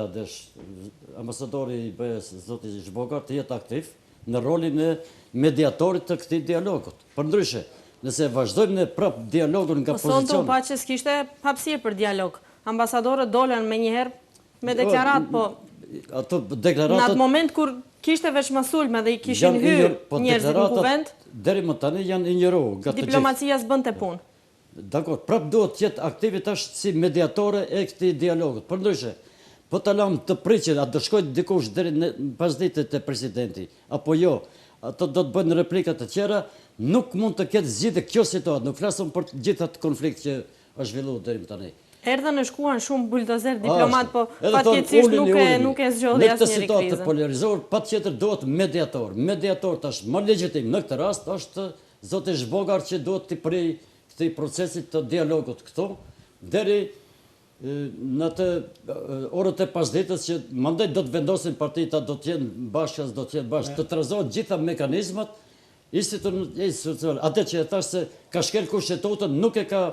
ambasadori i BE-s zoti Zhbogar të jetë aktiv në rolin e mediatorit të këtij dialogut. Përndryshe, nëse vazhdojmë ne prap dialogun nga pozicioni. Sonte pa që s'kishte hapësirë për dialog. Ambasadorët dolën me njëherë me deklarat, po ato deklaratat në atë moment kur kishte veç sulme dhe i kishin hyrë njerëzit në kuvend, deri më tani janë injoruar nga të gjithë. Diplomacia s'bënte punë. Dakor, prap duhet të jetë aktivitet si mediatore e këtij dialogut. Përndryshe, po ta lam të priqet, a do shkojë dikush deri në pasditet e presidenti, apo jo, ato do të bëjnë replika të tjera, nuk mund të ketë zgjidhje kjo situatë. Nuk flasim për të gjitha të konflikt që është zhvilluar deri më tani. Erdhën e shkuan shumë buldozer diplomat, po fatkeqësisht nuk e zgjodhi asnjëri krizën. Në këtë situatë të polarizuar, patjetër duhet mediator. Mediator tash më legjitim në këtë rast është zoti Zhbogar që duhet të prej këtij procesit të dialogut këtu deri në atë orët e pasdites që mandej do të vendosin partitë, do të jenë bashkë, do të jenë bashkë, të trazohet gjitha mekanizmat institucionale. Atë që e thash se ka shkel kushtetutën, nuk e ka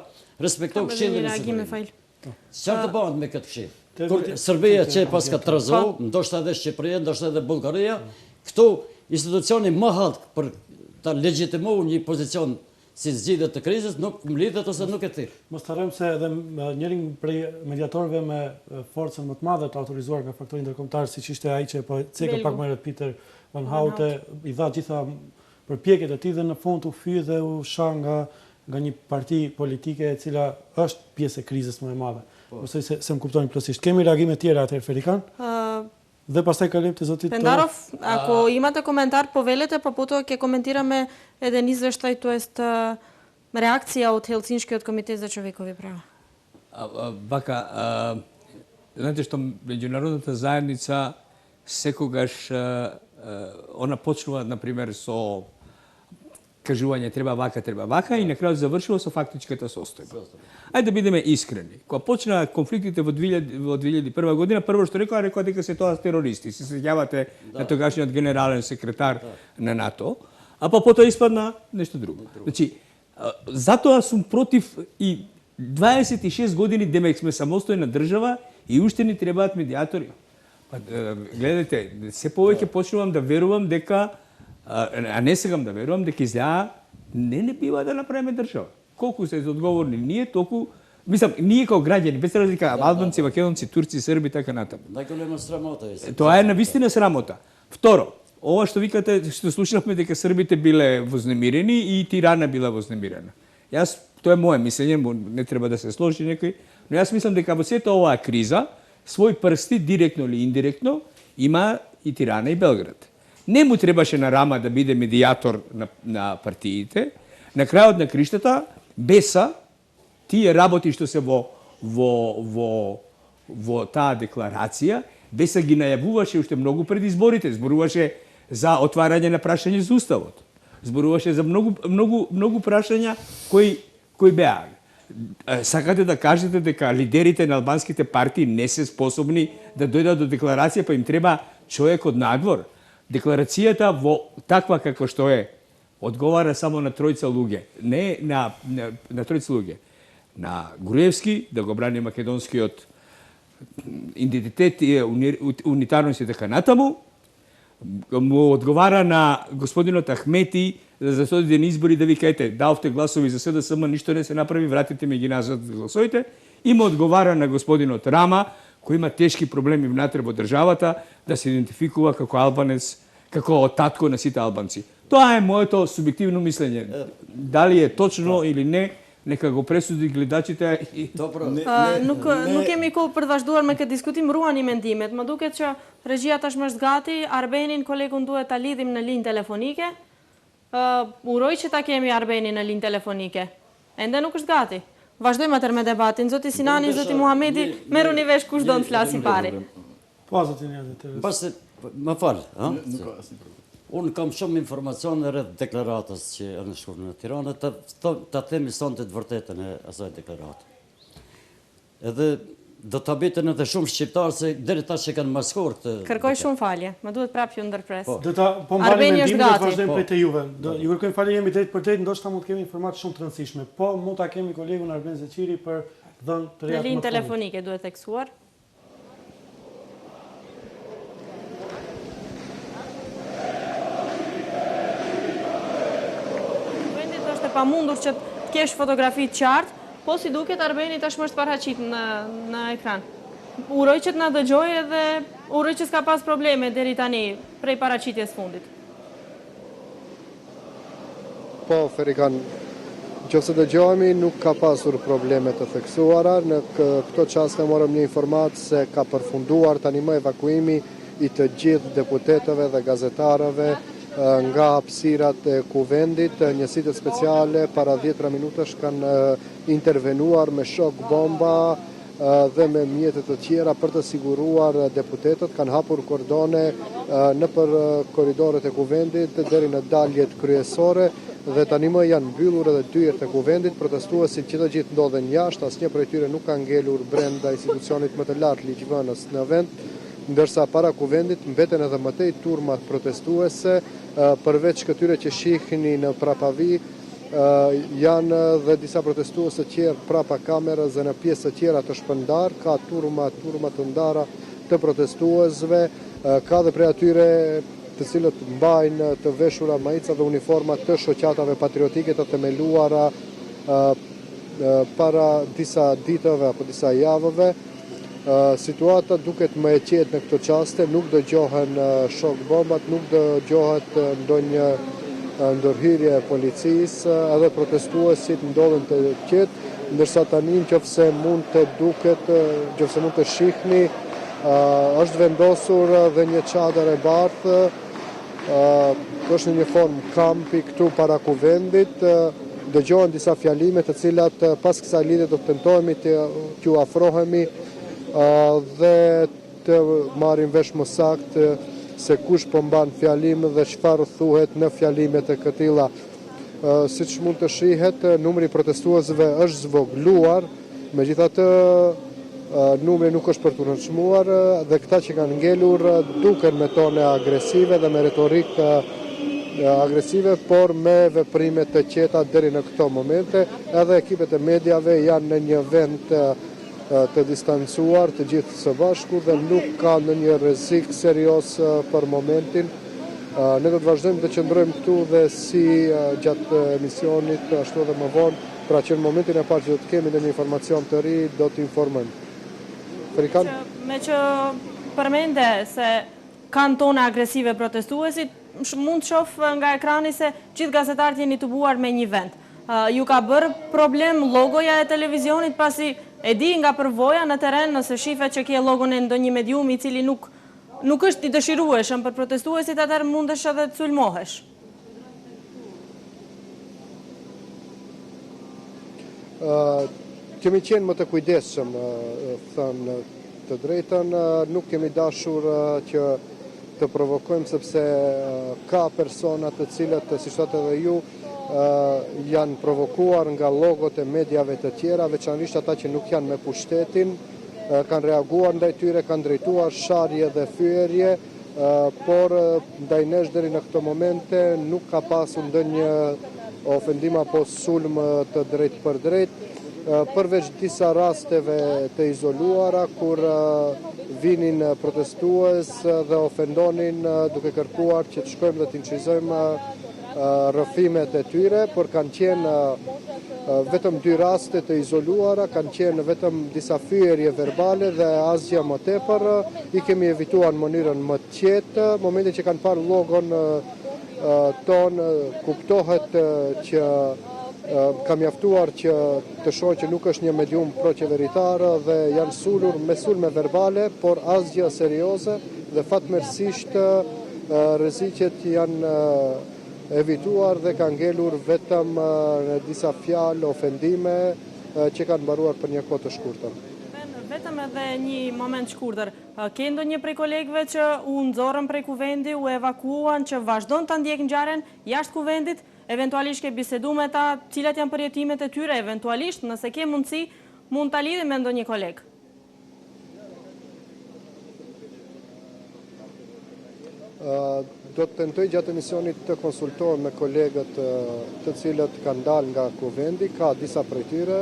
respektuar Këshillin e Sigurisë. Çfarë të bëhet me këtë këshill? Kur Serbia që pas ka trazohu, ndoshta edhe Shqipëria, ndoshta edhe Bullgaria, këtu institucioni më halk për ta legjitimuar një pozicion si zgjidhje të krizës nuk mlidhet ose nuk e thirr. Mos harrojmë se edhe njëri prej mediatorëve me forcën më të madhe të autorizuar nga faktori ndërkombëtar, siç ishte ai që po cekë pak më herët Peter Van Houte, i dha gjitha përpjekjet e tij dhe në fund u fy dhe u sha nga një parti politike e cila është pjesë e krizës më e madhe. Besoj se më kuptoni plotësisht. Kemi reagime tjera atëherë Ferikan? Dhe pastaj kalim te zotit Pendarov, ako imate komentar po velete, po po të ke komentirаме edhe низвешtaj, to jest реакция от Хелсиншкиот комитет за човекови права? Вака, знаете што меѓународната заедница секогаш она почнува, например, со кажување треба вака и на крајот завршува со фактичката состојба. Ајде да бидеме искрени. Кога почна конфликтите во 2001 година, прво што рекоа дека се тоа терористи. Се сеќавате на тогашниот генерален секретар на НАТО, а па потоа испадна нешто друго. Значи, затоа сум против и 26 години демек сме самостојна држава и уште ни требаат медиатори. Па, гледате, се повеќе почнувам да верувам дека, а не сегам да верувам дека изгледа не бива да направиме држава. Колку се одговорни ние, толку мислам, ние како граѓани, без разлика албанци, македонци, турци, срби така натаму. Најголема срамота е. Тоа е навистина срамота. Второ, ова што викате, што слушнавме дека србите биле вознемирени и Тирана била вознемирена. Јас, тоа е мое мислење, не треба да се сложи некој, но јас мислам дека во сета оваа криза свој прсти, директно или индиректно, има и Тирана и Белград. Не му требаше на Рама да биде медиатор на партиите. На крајот на криштата, Беса, тие работи што се во таа декларација, Беса ги најавуваше уште многу пред изборите, зборуваше за отварање на прашање за уставот. Зборуваше за многу прашања кои беа. Сакате да кажете дека лидерите на албанските партии не се способни да дојдат до декларација, па им треба човек од надвор. Декларацијата во таква како што е, одговара само на тројца луѓе. Не на тројца луѓе. На Груевски, да го брани македонскиот идентитет и унитарност и така натаму, му одговара на господинот Ахмети за следен избори да ви кажете, давте гласови за СДСМ, ништо не се направи, вратите ми ги назад гласовите, и му одговара на господинот Рама, кој има тешки проблеми внатре во државата, да се идентификува како албанец, како татко на сите албанци. Тоа е моето субјективно мислење. Дали е точно или не, нека го пресуди гледачите. Nuk kemi kohë për të vazhduar me këtë diskutim, ruani mendimet. Më duket që regjia tashmë është gati, Arbenin kolegun duhet ta lidhim në linjë telefonike. Uroj që ta kemi Arbenin në linjë telefonike. Ende nuk është gati. Vazhdojmë atër me debatin. Zoti Sinani, zoti Muhamedi, merruni vesh kush do të flasi pari. Po, zoti Sinani. Pastaj, më fal, ha? Unë kam shumë informacione rreth deklaratës që janë shkruar në Tiranë, ta themi sonte të vërtetën e asaj deklarate. Edhe do ta bëten edhe shumë shqiptarë se deri tash e kanë maskuar këtë. Kërkoj shumë falje, më duhet prapë ju ndërpres. Do ta mbajmë mendimin dhe të vazhdojmë prej te juve. Ju kërkojmë falje, jemi drejt për drejt, ndoshta mund të kemi informatë shumë të rëndësishme. Po mund ta kemi kolegun Arben Zeqiri për dhënë të reja. Në linjë telefonike duhet theksuar. Pa mundur që të kesh fotografi të qartë, po si duket Arbeni tashmë është paraqit në ekran. Uroj që të na dëgjojë dhe uroj që s'ka pas probleme deri tani prej paraqitjes fundit. Po, Ferikan, nëse dëgjohemi nuk ka pasur probleme të theksuara. Në këto çaste morëm një informatë se ka përfunduar tani më evakuimi i të gjithë deputetëve dhe gazetarëve nga hapësirat e kuvendit. Njësitë speciale para 10 minutash kanë intervenuar me shok bomba dhe me mjetet të tjera për të siguruar deputetët. Kanë hapur kordone nëpër korridoret e kuvendit deri në daljet kryesore dhe tani më janë mbyllur edhe dyert e kuvendit. Protestuesit që të gjithë ndodhen jashtë, asnjë prej tyre nuk ka ngelur brenda institucionit më të lartë ligjvënës në vend, ndërsa para kuvendit mbeten edhe më tej turma protestuese. Përveç këtyre që shihni në prapavi, janë dhe disa protestuese tjerë prapa kamerës dhe në pjesë të tjera të shpërndar, ka turma të ndara të protestuesve, ka dhe prej atyre të cilët mbajnë të veshura majica dhe uniforma të shoqatave patriotike të themeluara para disa ditëve apo disa javëve. Situata duket më e qetë në këto qaste, nuk dëgjohen shok bombat, nuk dëgjohet ndonjë ndërhyrje e policisë, edhe protestuesit ndodhen të qetë, ndërsa tani nëse mund të duket, nëse mund të shihni, është vendosur dhe një çadër e bardhë, është në një formë kampi këtu para kuvendit. Dëgjohen disa fjalime të cilat pas kësaj lidhje do të tentojmë t'ju afrohemi dhe të marrim vesh më saktë se kush po mban fjalim dhe çfarë thuhet në fjalimet e këtilla. Siç mund të shihet, numri i protestuesve është zvogluar, megjithatë numri nuk është për të nënçmuar dhe këta që kanë ngelur duken me tone agresive dhe me retorikë agresive, por me veprime të qeta deri në këto momente. Edhe ekipet e mediave janë në një vend të distancuar të gjithë së bashku dhe nuk ka ndonjë rrezik serioz për momentin. Ne do të vazhdojmë të qëndrojmë këtu dhe si gjatë emisionit, ashtu edhe më vonë, pra që në momentin e parë që do të kemi ndonjë informacion të ri, do të informojmë. Ferikan? Me që përmende se kanë tone agresive protestuesit, mund të shoh nga ekrani se gjithë gazetarët jeni të buar me një vend. Ju ka bërë problem logoja e televizionit, pasi e di nga përvoja në teren, nëse shifet që kje logon e ndonjë medium i cili nuk është i dëshirueshëm për protestuesit, atër mundesh edhe të sulmohesh. Kemi qenë më të kujdesshëm, thënë të drejtën, nuk kemi dashur që të provokojmë sepse ka persona të cilët, siç thotë edhe ju, janë provokuar nga logot e mediave të tjera, veçanërisht ata që nuk janë me pushtetin, kanë reaguar ndaj tyre, kanë drejtuar sharje dhe fyerje, por ndaj nesh deri në këto momente nuk ka pasur ndonjë ofendim apo sulm të drejtë për drejtë, përveç disa rasteve të izoluara kur vinin protestues dhe ofendonin duke kërkuar që të shkojmë dhe të incizojmë rrëfimet e tyre, por kanë qenë vetëm 2 raste të izoluara, kanë qenë vetëm disa fyerje verbale dhe asgjë më tepër. I kemi evituar në mënyrën më të qetë, momentin që kanë parë logon ton, kuptohet që ka mjaftuar që të shohin që nuk është një medium pro-qeveritar dhe janë sulur me sulme verbale, por asgjë serioze dhe fatmirësisht rreziqet janë evituar dhe kanë ngelur vetëm në disa fjalë ofendime që kanë mbaruar për një kohë të shkurtër. Vetëm edhe një moment shkurtër. Ke ndonjë prej kolegëve që u nxorën prej kuvendi, u evakuuan, që vazhdon ta ndjek ngjarjen jashtë kuvendit? Eventualisht ke bisedu me ta, cilat janë përjetimet e tyre, eventualisht, nëse ke mundësi, mund ta lidhim me ndonjë kolegë. Do të tentoj gjatë emisionit të konsultohem me kolegët të cilët kanë dalë nga kuvendi, ka disa prej tyre,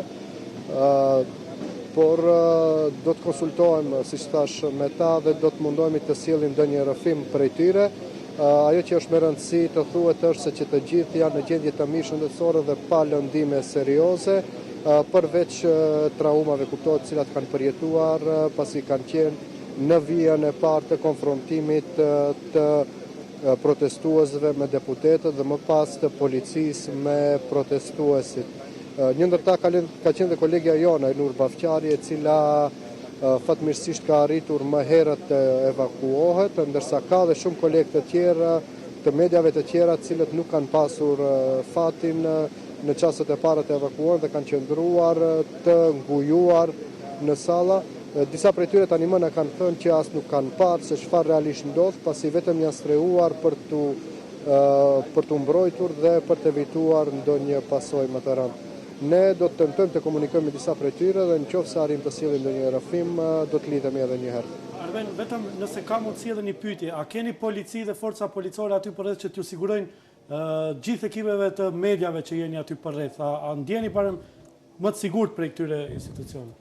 por do të konsultohem, siç thash, me ta dhe do të mundohemi të sjellim ndonjë rrëfim prej tyre. Ajo që është me rëndësi të thuhet është se që të gjithë janë në gjendje të mirë shëndetësore dhe pa lëndime serioze, përveç traumave kuptohet cilat kanë përjetuar pasi kanë qenë në vijën e parë të konfrontimit të protestuesve me deputetët dhe më pas të policisë me protestuesit. Një ndër ta ka qenë dhe kolegja jona, Elnur Bafqari, e cila fatmirësisht ka arritur më herët të evakuohet, ndërsa ka dhe shumë kolegë të tjerë të mediave të tjera cilët nuk kanë pasur fatin në çastet e para të evakuohen dhe kanë qëndruar të ngujuar në salla. Disa prej tyre tani më na kanë thënë që as nuk kanë parë se çfarë realisht ndodh, pasi vetëm janë strehuar për tu mbrojtur dhe për të evituar ndonjë pasojë më të rëndë. Ne do të tentojmë të komunikojmë me disa prej tyre dhe nëse arrim të sjellim ndonjë rrëfim, do të lidhemi edhe një herë. Arben, vetëm nëse ka mundësi edhe një pyetje, a keni polici dhe forca policore aty përreth që t'ju sigurojnë gjithë ekipeve të mediave që jeni aty përreth? A ndjeni parëm më të sigurt prej këtyre institucioneve?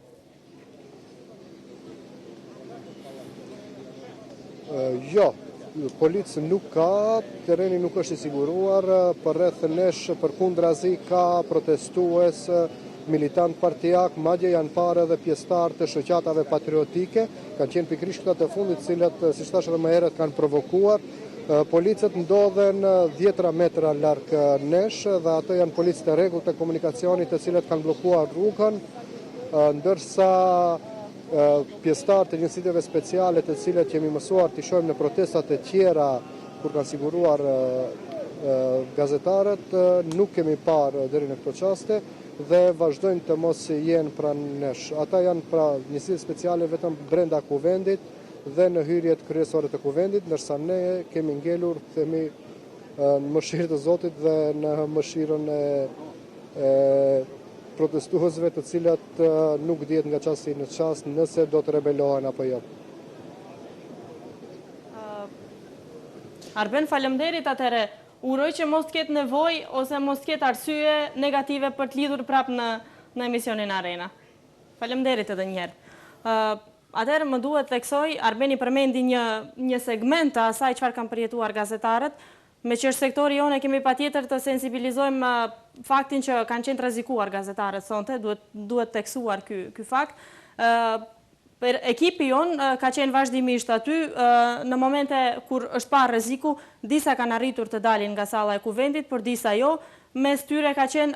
Jo, policë nuk ka, tereni nuk është i siguruar, përreth nesh përkundrazi ka protestues, militant partijak, madje janë parë edhe pjesëtar të shoqatave patriotike, kanë qenë pikërisht këta të fundit, cilët, siç thash edhe më herët, kanë provokuar Policët ndodhen 10 metra larg nesh dhe ato janë policët e rregullt të komunikacionit të cilët kanë bllokuar rrugën, ndërsa pjesëtarët e njësiteve speciale të cilët jemi mësuar të shohim në protestat e tjera kur kanë siguruar gazetarët, nuk kemi parë deri në këto qaste dhe vazhdojnë të mos jenë pranë nesh. Ata janë pra njësitë speciale vetëm brenda kuvendit dhe në hyrjet kryesore të kuvendit, ndërsa ne kemi ngelur, themi, në mëshirë të Zotit dhe në mëshirën e protestuesve të cilat nuk dihet nga qasti në qast nëse do të rebelohen apo jo. Arben, faleminderit atëre. Uroj që mos të ketë nevojë ose mos të ketë arsye negative për të lidhur prapë në emisionin Arena. Faleminderit edhe një herë. Atëherë më duhet theksoj, Arbeni përmendi një segment të asaj çfarë kanë përjetuar gazetarët, me që është sektori jonë kemi patjetër të sensibilizojmë faktin që kanë qenë të rrezikuar gazetarët sonte, duhet theksuar ky fakt. Ekipi jonë ka qenë vazhdimisht aty, në momente kur është parë rreziku, disa kanë arritur të dalin nga salla e kuvendit, por disa jo. Mes tyre ka qenë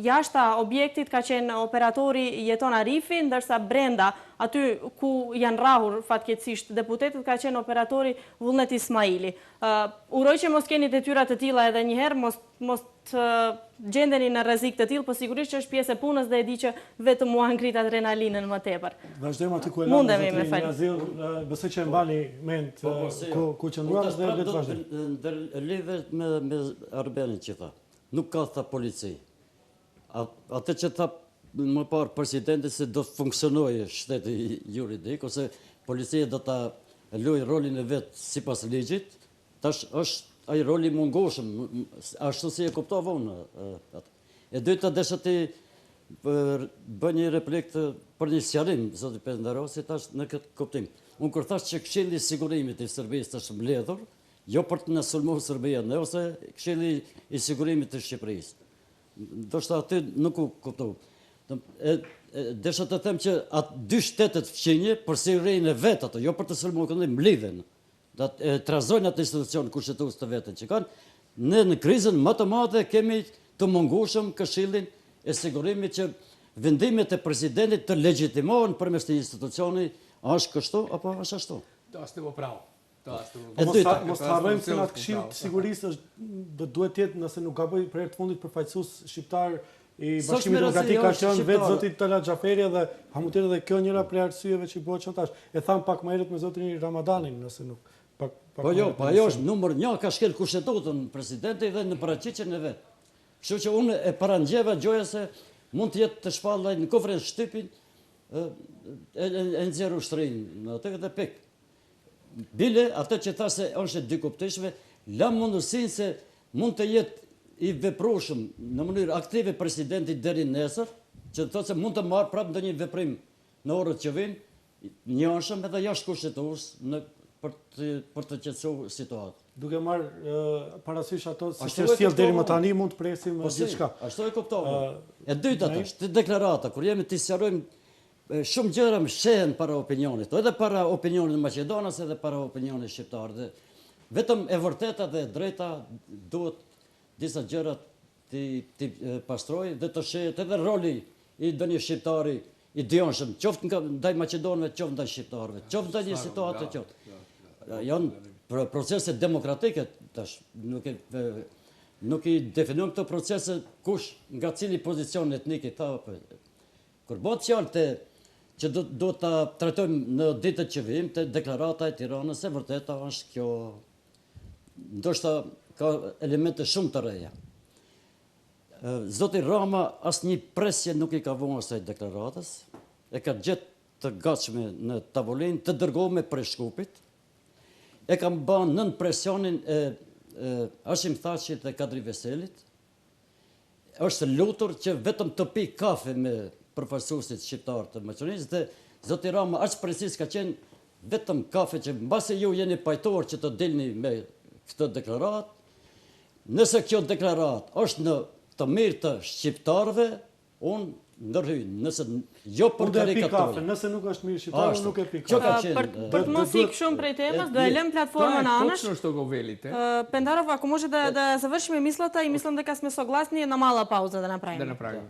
jashta objektit, ka qenë operatori Jeton Arifi, ndërsa brenda aty ku janë rrahur fatkeqësisht deputetët ka qenë operatori Vullnet Ismaili. Uroj që mos keni detyra të tilla edhe një herë, mos të gjendeni në rrezik të tillë, por sigurisht që është pjesë e punës dhe e di që vetëm mua ngrit adrenalinën më tepër. Vazhdojmë aty ku e Mundemi me fal. Besoj që e mbani mend ku qëndruam dhe le të vazhdojmë. Ndër lidhje me Arbenin që tha. Nuk ka tha polici. Atë që tha më parë presidenti se do të funksionojë shteti juridik, ose policia do ta lojë rolin e vetë sipas ligjit, tash është ai roli mungoshëm, ashtu si e kuptova unë. E dyta desha ti bën një replik për një sqarim, zoti Pendarosi, tash në këtë kuptim. Unë kur thash që Këshilli i Sigurimit i Serbisë është mbledhur, jo për të na sulmuar Serbia, ose Këshilli i Sigurimit të Shqipërisë. Ndoshta aty nuk u kuptova. Desha të them që atë dy shtetet fqinje për sigurinë e vet ato, jo për të sulmuar këndin, mblidhen. Trazojnë atë institucion kushtetues të vetën që kanë. Ne në krizën më të madhe kemi të mungueshëm Këshillin e Sigurimit që vendimet e presidentit të legjitimohen përmes të institucioni, a është kështu apo është ashtu? Da, ste po pravo. Mos të harrojmë se atë Këshill të Sigurisë duhet të jetë, nëse nuk gaboj, për herë të fundit përfaqësues shqiptar i Bashkimit Demokratik ka qenë vetë zoti Tala Xhaferi dhe hamutjet edhe kjo njëra prej arsyeve që bëhet çantash. E tham pak më herët me zotin Ramadanin, nëse nuk Po ajo është numër 1, ka shkel kushtetuesën presidenti dhe në paraqitjen e vet. Kështu që unë e parangjeva gjoja se mund të jetë të shpallaj në konferencë shtypin e nxjerr ushtrinë në atë dhe pik. Bile atë që tha se është e dikupteshme, la mundësinë se mund të jetë i veprueshëm në mënyrë aktive presidenti deri nesër, që thotë se mund të marrë prapë ndonjë veprim në orët që vijnë, njëanshëm edhe jashtë kushtetues për të qetësuar situatën. Duke marrë parasysh ato siç është sjell deri më tani, mund të presim gjithçka. Ashtu e kuptova. E dyta është deklarata, kur jemi të sqarojmë shumë gjëra më shehen para opinionit, edhe para opinionit maqedonas edhe para opinionit shqiptar. Vetëm e vërteta dhe e drejta duhet disa gjëra ti pastroj dhe të shehet edhe roli i ndonjë shqiptari i djonshëm, qoftë ndaj maqedonëve, qoftë ndaj shqiptarëve, qoftë ndaj një situate qoftë. Janë procese demokratike tash, nuk i definojmë këto procese kush nga cili pozicion etnik i tha. Kur bëhet fjalë që do ta trajtojmë në ditët që vijnë te deklarata e Tiranës, e vërteta është kjo, ndoshta ka elemente shumë të reja. Zoti Rama asnjë presje nuk i ka vënë asaj deklaratës, e ka gjetë të gatshme në tavolinë të dërguar prej Shkupit, e kam bën nën presionin e Hashim Thaqit dhe Kadri Veselit, është lutur që vetëm të pi kafe me përfaqësuesit shqiptar të Maqedonisë dhe zoti Rama aq precis ka qenë vetëm kafe që mbasi ju jeni pajtuar që të dilni me këtë deklaratë. Nëse kjo deklaratë është në të mirë të shqiptarëve, unë ndërhyjnë, nëse jo për Unë do e pi kafe, karikaturë. nëse nuk është mirë shqiptar, Ashtu. nuk e pi Që kafe. ka qenë, Për të mos ikë shumë prej temës, do e lëm To platformën je anash. točno što govorite, Pendarov, ako može da završime mislata i mislim da kad smo soglasni jedna mala pauza da da napravimo. napravimo.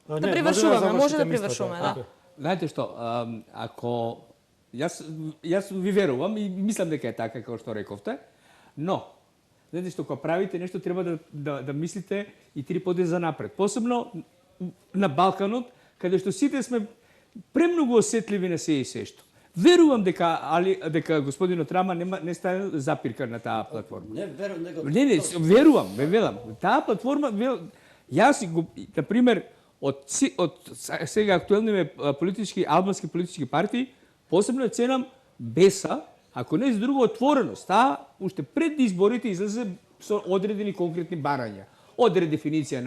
Da privršujeme, može da privršujeme, da. Знаете што, ако јас ви верувам и мислам дека е така како што рековте, но знаете што, кога правите нешто треба да мислите и 3 поди за напред. Посебно на Балканот, каде што сите сме премногу осетливи на се и сешто. Верувам дека господинот Рама не стане запирка на таа платформа. Не верувам него. Не, верувам, ве велам. Таа платформа, јас, например, од сега актуелни албански политички партии, посебно ценам Беса, ако не за друго отвореност. Таа уште пред изборите излезе со одредени конкретни барања, од редефиниција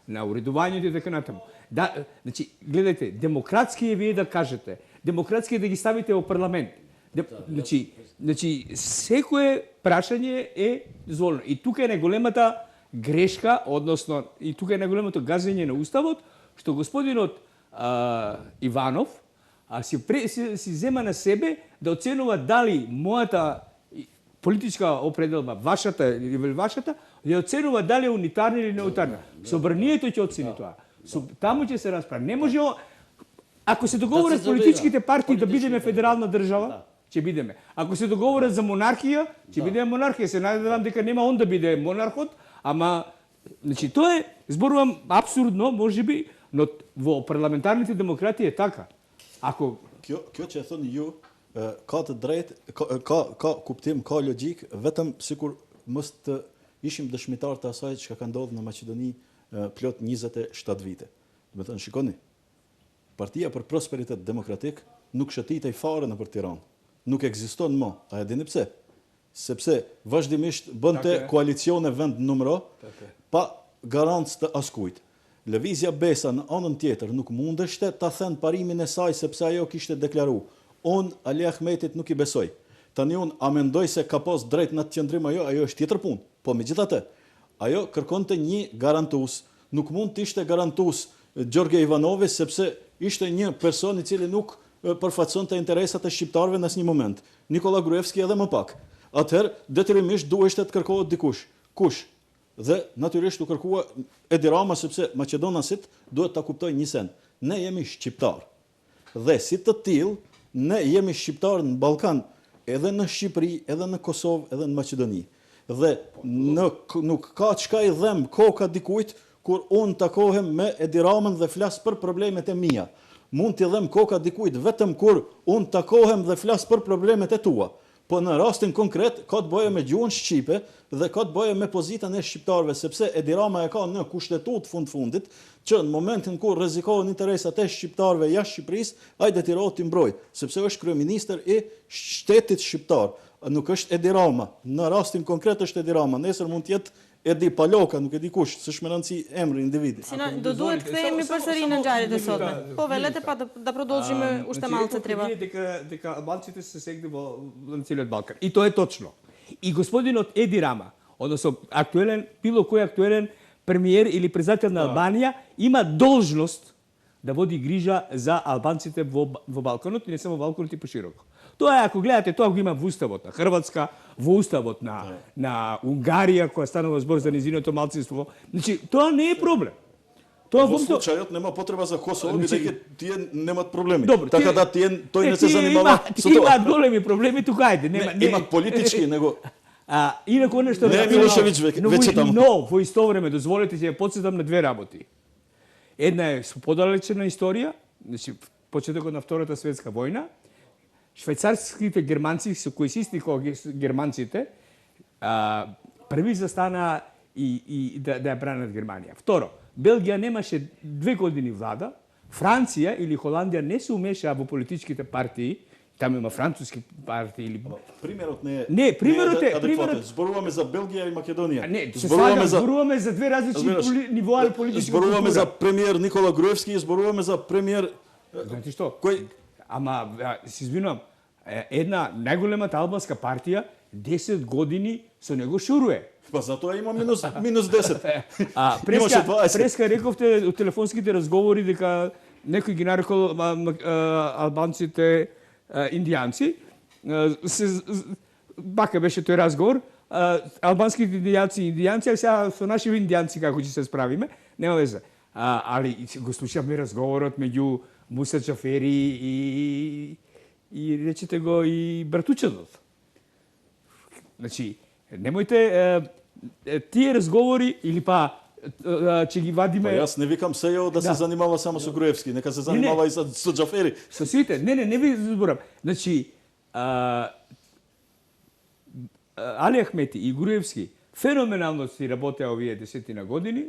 на уредувањето и така натаму. Да, значи, гледајте, демократски е вие да кажете, демократски е да ги ставите во парламент. Значи, секое прашање е дозволено. И тука е најголемата грешка, односно, и тука е најголемото газење на Уставот, што господинот Иванов си зема на себе да оценува дали мојата политичка определба, вашата или вашата, да оценува дали е унитарна или неунитарна. Собранието ќе оцени тоа. Таму ќе се расправи. Не може, ако се договорат политичките партии да бидеме федерална држава, ќе бидеме. Ако се договорат за монархија, ќе бидеме монархија. Се надевам дека нема он да биде монархот, ама значи тоа е, зборувам абсурдно, можеби, но во парламентарните демократии е така. Ако Kjo që e thoni ju, ka të drejtë, ka kuptim, ka logjik, vetëm sikur mos të ishim dëshmitar të asaj që ka ndodhur në Maqedoni plot 27 vite. Do të thënë, shikoni, Partia për Prosperitet Demokratik nuk shëtitej fare nëpër Tiranë. Nuk ekziston më. A e dini pse? Sepse vazhdimisht bënte koalicione vend numëro pa garancë të askujt. Lëvizja Besa në anën tjetër nuk mundeshte ta thënë parimin e saj sepse ajo kishte deklaruar. Unë Ali Ahmetit nuk i besoj. Tani unë a mendoj se ka pas drejt në atë qëndrim ajo është tjetër punë. Po megjithatë, ajo kërkonte një garantues. Nuk mund të ishte garantues Gjorge Ivanovi sepse ishte një person i cili nuk përfaqësonte interesat e shqiptarëve në asnjë moment. Nikola Gruevski edhe më pak. Atëherë detyrimisht duheshte të kërkohet dikush. Kush? Dhe natyrisht u kërkua Edi Rama sepse maqedonasit duhet ta kuptojnë një sen. Ne jemi shqiptar. Dhe si të tillë, ne jemi shqiptar në Ballkan, edhe në Shqipëri, edhe në Kosovë, edhe në Maqedoni. Dhe nuk ka çka i dhem koka dikujt kur unë takohem me Edi Ramën dhe flas për problemet e mia. Mund t'i dhem koka dikujt vetëm kur unë takohem dhe flas për problemet e tua. Po në rastin konkret ka të bëjë me gjuhën shqipe dhe ka të bëjë me pozitën e shqiptarëve, sepse Edi Rama e ka në kushtetut fundit që në momentin kur rrezikohen interesat e shqiptarëve jashtë Shqipërisë, ai detyrohet t'i mbrojë, sepse është kryeministër i shtetit shqiptar. Nuk është Edi Rama. Në rastin konkret është Edi Rama. Nesër mund të jetë Edi Paloka, nuk e di kush, s'është më rëndësi emri individi. Sina, do duhet kthehemi përsëri në ngjarjet e sotme. Po velete pa da продолжиме уште малце треба. Дека албанците се сегде во целиот Балкан. И тоа е точно. И господинот Еди Рама, односно било кој актуелен премиер или председател на Албанија, има должност да води грижа за албанците во Балканот и не само во Балканот и пошироко. Тоа е, ако гледате, тоа го има во уставот на Хрватска, во уставот на Унгарија, која станува збор за низиното малцинство. Значи, тоа не е проблем. Тоа Во случајот нема потреба за Косово, бидејќи тие немат проблеми. Добро, така да тој не се занимава со тоа. Имаат големи проблеми тука, ајде, нема. Имаат политички, него инаку нешто не Милошевиќ веќе таму. Но во исто време дозволете ќе ја потсетам на две работи. Една е со подалечна историја, значи почетокот на Втората светска војна. Швајцарските германци, со кои се исти германците, први застана и да ја бранат Германија. Второ, Белгија немаше 2 години влада, Франција или Холандија не се умешаа во политичките партии, таму има француски партии или примерот не е. Не, примерот е зборуваме за Белгија и Македонија. Не, зборуваме за две различни нивоа политички. Зборуваме за премиер Никола Груевски и зборуваме за премиер знаете што? Кој Ама се извинувам, една најголемата албанска партија 10 години со него шуруе. Па затоа има минус 10. Преска, Имаше 20. преска рековте у телефонските разговори дека некој ги нарекол албанците индијанци. Бака беше тој разговор. Албанските индијанци, а сега со наши индијанци како ќе се справиме, нема веза. Али го слушавме разговорот меѓу Муса Џафери и речете го и братучедот. Значи, немојте тие разговори или па ќе ги вадиме... Па јас не викам Сејо да се занимава само со Груевски, нека се занимава и со Џафери. Со сите, не ви зборам. Значи, Али Ахмети и Груевски феноменално си работеа овие 10 години,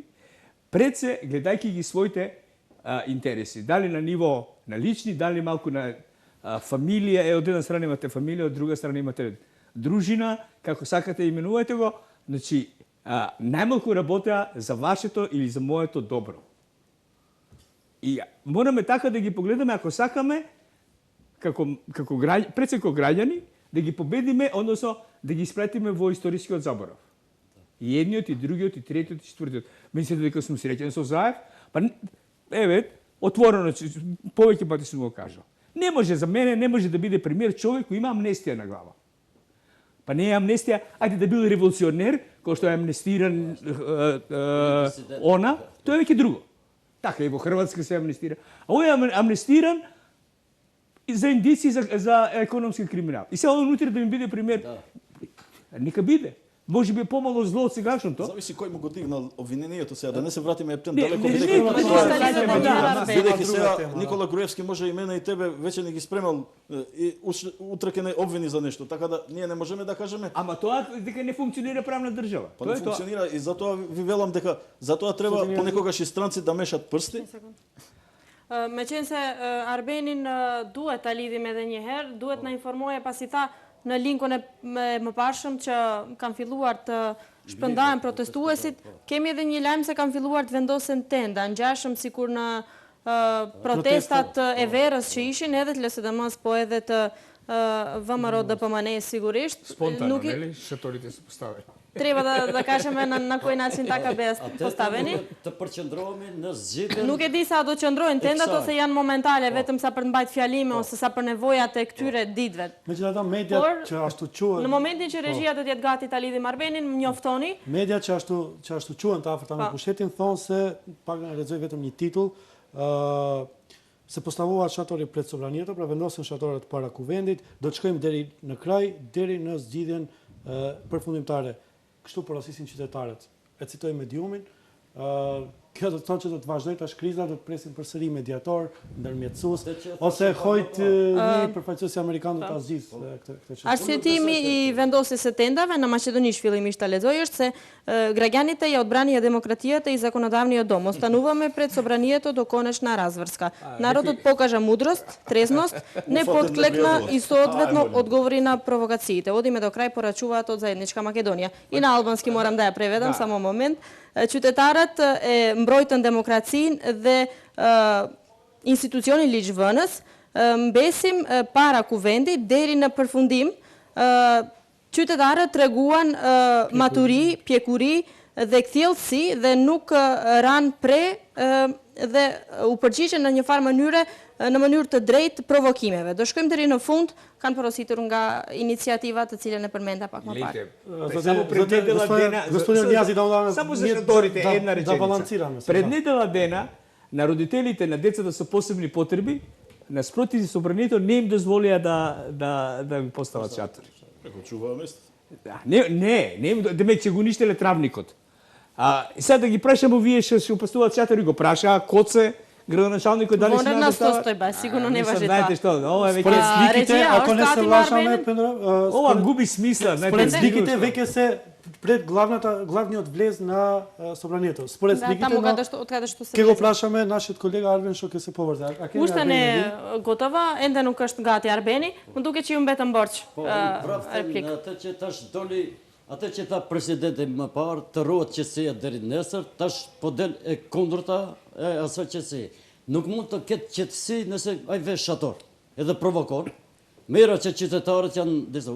пред се гледајќи ги своите интереси. Дали на ниво на лични, дали малку на фамилија, од една страна имате фамилија, од друга страна имате дружина, како сакате именувајте го, значи, најмалку работеа за вашето или за моето добро. И мораме така да ги погледаме, ако сакаме, пред се како граѓани, да ги победиме, односно да ги испратиме во историскиот заборав. И едниот, и другиот, и третиот, и четвртиот. Мислите дека сум среќен со Заев? Па, отворено, повеќе пати сум го кажал. Не може, за мене не може да биде премиер човек кој има амнестија на глава. Па не е амнестија, ајде да бил револуционер, кој што е амнестиран тоа е веќе друго. Така и во Хрватска се амнестира. А овој е амнестиран за индици за економски криминал. И сега он утре да ми биде премиер. Нека биде. Може би помало зло од сегашното. Зависи кој му го дигнал обвинението сега, да не се вратиме ептен далеко. Бидејќи сега Никола Груевски може и мене и тебе веќе не ги спремал и утре ќе не обвини за нешто, така да ние не можеме да кажеме. Ама тоа дека не функционира правна држава. Па не функционира и затоа ви велам дека затоа треба понекогаш и странци да мешат прсти. Me qenë se Arbenin duhet ta lidhim edhe një herë, duhet na informoje pasi tha në linkun e më parshëm që kanë filluar të shpërndahen protestuesit. Kemi edhe një lajm se kanë filluar të vendosen tenda, ngjashëm sikur në protestat e verës që ishin, edhe të LSDM-s, po edhe të ВМРО DPMN sigurisht. Spontano, neli? Шаторите се поставени. Treba da kažeme na koji način takav bez postaveni. Të përqendrohemi në zgjidhjen. Nuk e di sa do të qëndrojnë tendat ose janë momentale, vetëm sa për mbajt fjalime ose sa për nevojat e këtyre ditëve. Megjithatë mediat që ashtu quhen. Në momentin që regjia do të jetë gati ta lidhim Arbenin, më njoftoni. Mediat që ashtu quhen të afërta me pushtetin thonë se pak na lexoj vetëm një titull, se postavohet shatori pred Sovranieto, pra vendosen shatorët para kuvendit, do të shkojmë deri në kraj, deri në zgjidhjen përfundimtare. Kështu porosisin qytetarët. E citoj mediumin, kjo do të thonë që do të vazhdoj tash kriza, do të presin përsëri mediator, ndërmjetësues, ose hojt një përfaqësues amerikan do ta zgjidhë këtë çështje. Arsyetimi i vendosjes së tendave në Maqedoni fillimisht ta lexoj është se graѓanite i odbrania demokratijата и законодавния дом. Остануваме пред собранието до конечна разврска. Народот покажа мудрост, трезност, не подклекна и соодветно одговори на провокациите. Одиме до крај порачуваат од Заедничка Македонија. И на албански морам да ја преведам, само момент. Qytetarët e mbrojtën demokracinë dhe institucionin ligjvënës, mbesim para kuvendit deri në përfundim. Qytetarët treguan maturi, pjekuri dhe kthjellësi dhe nuk ran pre dhe u përgjigjen në një farë mënyre në mënyrë të drejtë provokimeve. Do shkojmë deri në fund, kanë porositur nga iniciativa të cilën e përmenda pak më parë. Само за шаторите една реченица. Пред недела дена на родителите на децата со посебни потреби наспроти собранието не им дозволија да им постават шатори. Како чуваа место? Не, демек ќе го уништеле травникот. Сега да ги прашамо вие што постават шатори, го праша Коце, градоначалникот дали се настои ба, сигурно не важи това. Знаете што, ова е веќе сликите, ако не се лажаме, ова губи смисла, според сликите веќе се пред главниот влез на собранието. Според сликите, ќе го прашаме нашиот колега Арбен што ќе се поврзе. Уште не е готова, енде nuk është gati Arbeni, më duket që ju mbetëm borç replik. Atë që tha presidenti më parë, të ruhet qetësia deri nesër, tash po del e kundërta e asaj qetësi. Nuk mund të ketë qetësi nëse ai vesh shator, edhe provokon. Mira që qytetarët janë disa.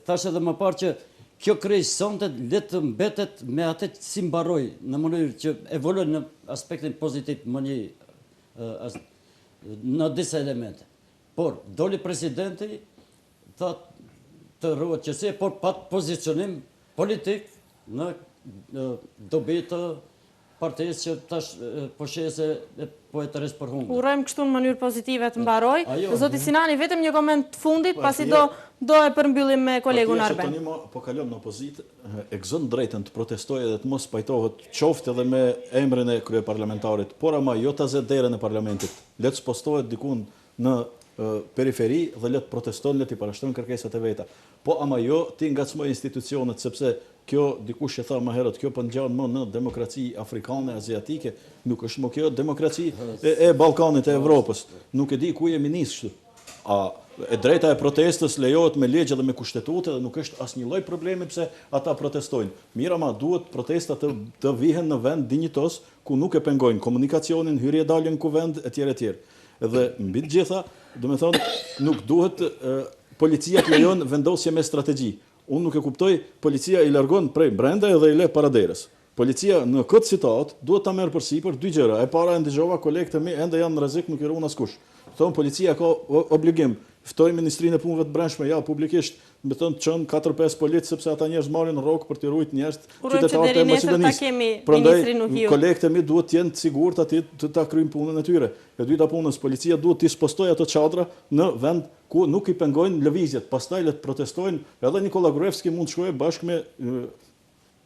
Thash edhe më parë që kjo krejt sonte le të mbetet me atë si mbaroi, në mënyrë që evoluon në aspektin pozitiv në disa elemente. Por, doli presidenti, tha të ruhet qësi, por pat pozicionim politik në dobi të partijës që tash po shese po e të resë për hundë. Urojmë kështu në mënyrë pozitive të mbaroj. Zoti Sinani, vetëm një koment të fundit, pasi do e përmbyllim me kolegun Arben. Partija që tani po kalon në opozit, e gëzon drejtën të protestoj edhe të mos pajtohet qoftë edhe me emrin e kryeparlamentarit, por ama jo të azet derën e parlamentit. Letë spostohet dikun në periferi dhe letë protestojnë, letë i parashtojnë kërkesat e veta. Po ama jo ti ngacmoj institucionet, sepse kjo, dikush që tha më herët, kjo për ngjanë më në demokraci afrikane, aziatike, nuk është më kjo demokraci e Balkanit e Evropës. Nuk e di ku jemi nisë kështu. E drejta e protestës lejohet me legje dhe me kushtetute dhe nuk është asnjë lloj problemi pse ata protestojnë. Mira ma duhet protestat të vihen në vend dinjitos ku nuk e pengojnë komunikacionin, hyrje dalje në kuvend etj etj. Dhe mbi të gjitha, do të thonë, nuk duhet policia të lejon vendosje me strategji. Unë nuk e kuptoj, policia i largon prej brenda edhe i le paraderës. Policia në këtë citat duhet ta merr përsipër dy gjëra. E para e ndëgjova kolegët e mi ende janë në rrezik, nuk i ruan askush. Thonë policia ka obligim, ftoj Ministrinë e Punëve të Brendshme ja publikisht, me thënë të çon 4-5 polic sepse ata njerëz marrin rrok për të ruajtur njerëz qytetarët e Maqedonisë. Prandaj kolegët e mi duhet të jenë të sigurt aty të ta kryejnë punën e tyre. E dyta punës, policia duhet të spostoj ato çadra në vend ku nuk i pengojnë lëvizjet. Pastaj le të protestojnë, edhe Nikola Gruevski mund të shkojë bashkë me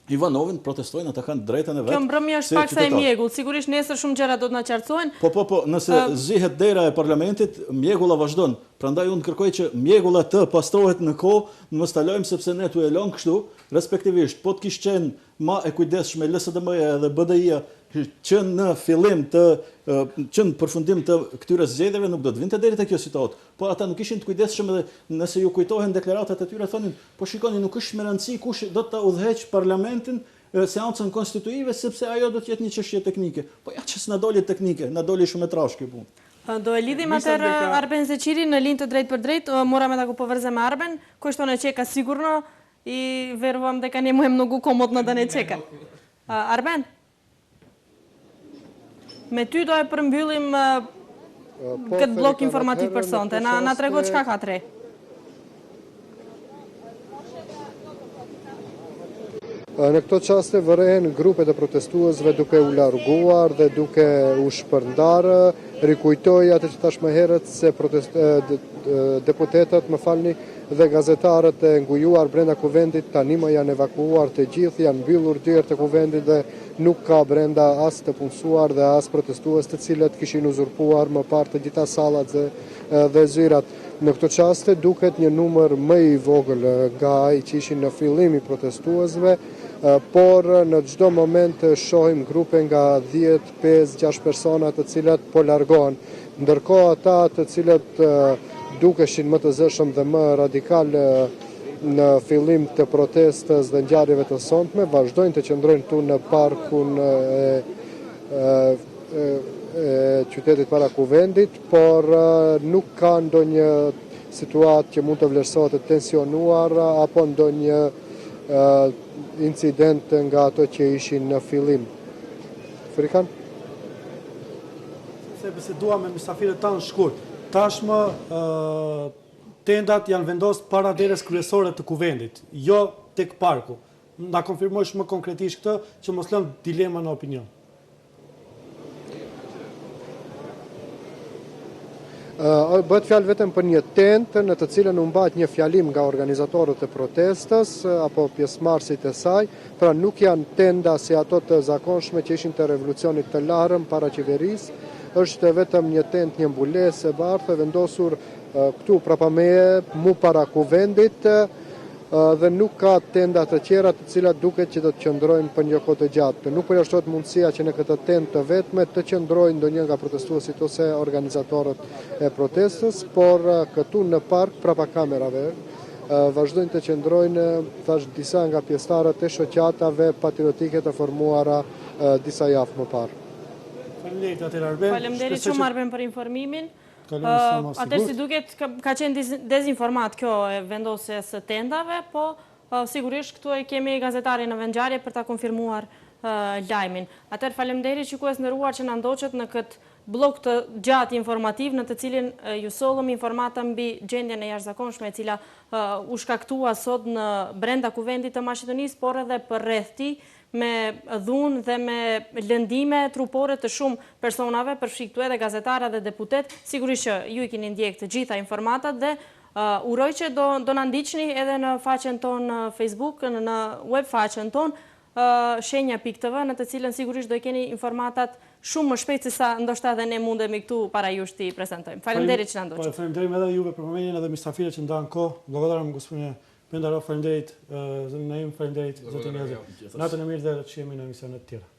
Ivanovin, protestojnë, ata kanë drejtën e vetë. Kjo mbrëmje është pak sa e mjegull, sigurisht nesër shumë gjëra do të na qartësojnë. Po, nëse zihet dera e parlamentit, mjegulla vazhdon. Prandaj unë kërkoj që mjegulla të pastrohet në kohë, mos ta lajmë sepse ne tu e lëm kështu, respektivisht, po të kish qenë ma e kujdesshme LSDM-ja edhe BDI-ja që në fillim që në përfundim të këtyre zgjedhjeve nuk do të vinte deri te kjo situatë. Po ata nuk ishin të kujdesshëm edhe nëse ju kujtohen deklaratat e tyre thonin, po shikoni nuk është me rëndësi kush do të udhëheq parlamentin seancën konstituive sepse ajo do të jetë një çështje teknike. Po ja ç's'na doli teknike, na doli shumë e trashë kjo punë. Do e lidhim atër Arben Zeqiri në linjë të drejt për drejt, morame da ku povërzem Arben, kështu në qeka sigurno i veruam дека не можем много комодно да не чека. Arben, me ty do e përmbyllim këtë blok informativ për sonte. Na trego çka ka tre. Në këto qaste vërehen grupet e protestuesve duke u larguar dhe duke u shpërndarë. Rikujtoj atë që tash më herët se deputetët, më falni, dhe gazetarët e ngujuar brenda kuvendit tani më janë evakuuar të gjithë, janë mbyllur dyert e kuvendit dhe nuk ka brenda as të punësuar dhe as protestues të cilët kishin uzurpuar më parë të gjitha sallat dhe zyrat. Në këto qaste duket një numër më i vogël nga ai që ishin në fillim i protestuesve, por në çdo moment shohim grupe nga 10, 5, 6 persona të cilat po largohen. Ndërkohë ata të cilët dukeshin më të zëshëm dhe më radikal në fillim të protestës dhe ngjarjeve të sonshme, vazhdojnë të qëndrojnë këtu në parkun e qytetit para kuvendit, por nuk ka ndonjë situatë që mund të vlerësohet të tensionuar apo ndonjë incident nga ato që ishin në fillim. Frikan? Sepse dua me mysafirët tanë shkurt. Tashmë tendat janë vendosur para derës kryesore të kuvendit, jo tek parku. Na konfirmosh më konkretisht këtë që mos lëm dilema në opinion. Bëhet fjalë vetëm për një tent në të cilën u mbat një fjalim nga organizatorët e protestës apo pjesëmarrësit e saj, pra nuk janë tenda si ato të zakonshme që ishin të revolucionit të larëm para qeverisë, është vetëm një tent, një mbulesë e bardhë vendosur këtu prapa meje, mu para kuvendit dhe nuk ka tenda të tjera të cilat duket që do të qëndrojnë për një kohë të gjatë. Nuk përjashtohet mundësia që në këtë tent të vetme të qëndrojnë ndonjë nga protestuesit ose organizatorët e protestës, por këtu në park prapa kamerave vazhdojnë të qëndrojnë thash disa nga pjesëtarët e shoqatave patriotike të formuara disa javë më parë. Faleminderit shumë Arben për informimin. Atëherë si duket ka qenë dezinformat kjo e vendosjes së tendave, po sigurisht këtu e kemi gazetarin në vendngjarje për ta konfirmuar lajmin. Atëherë faleminderit shikues nderuar që na ndoqët në këtë blok të gjatë informativ në të cilin ju sollëm informata mbi gjendjen e jashtëzakonshme e cila u shkaktua sot në brenda kuvendit të Maqedonisë, por edhe përreth tij me dhunë dhe me lëndime trupore të shumë personave, përfshiktu edhe gazetara dhe deputet. Sigurisht që ju i keni ndjek të gjitha informatat dhe uroj që do na ndiqni edhe në faqen tonë Facebook, në web faqen tonë shenja.tv, në të cilën sigurisht do i keni informatat shumë më shpejt se sa ndoshta edhe ne mundemi këtu para jush t'i prezantojmë. Faleminderit që na ndoqët. Faleminderit edhe juve për përmendjen edhe mysafirët që ndan kohë. Благодарам господин Пендаров, faleminderit Naim, faleminderit zotin Nezi. Natën e mirë dhe do të shihemi në emisione të tjera.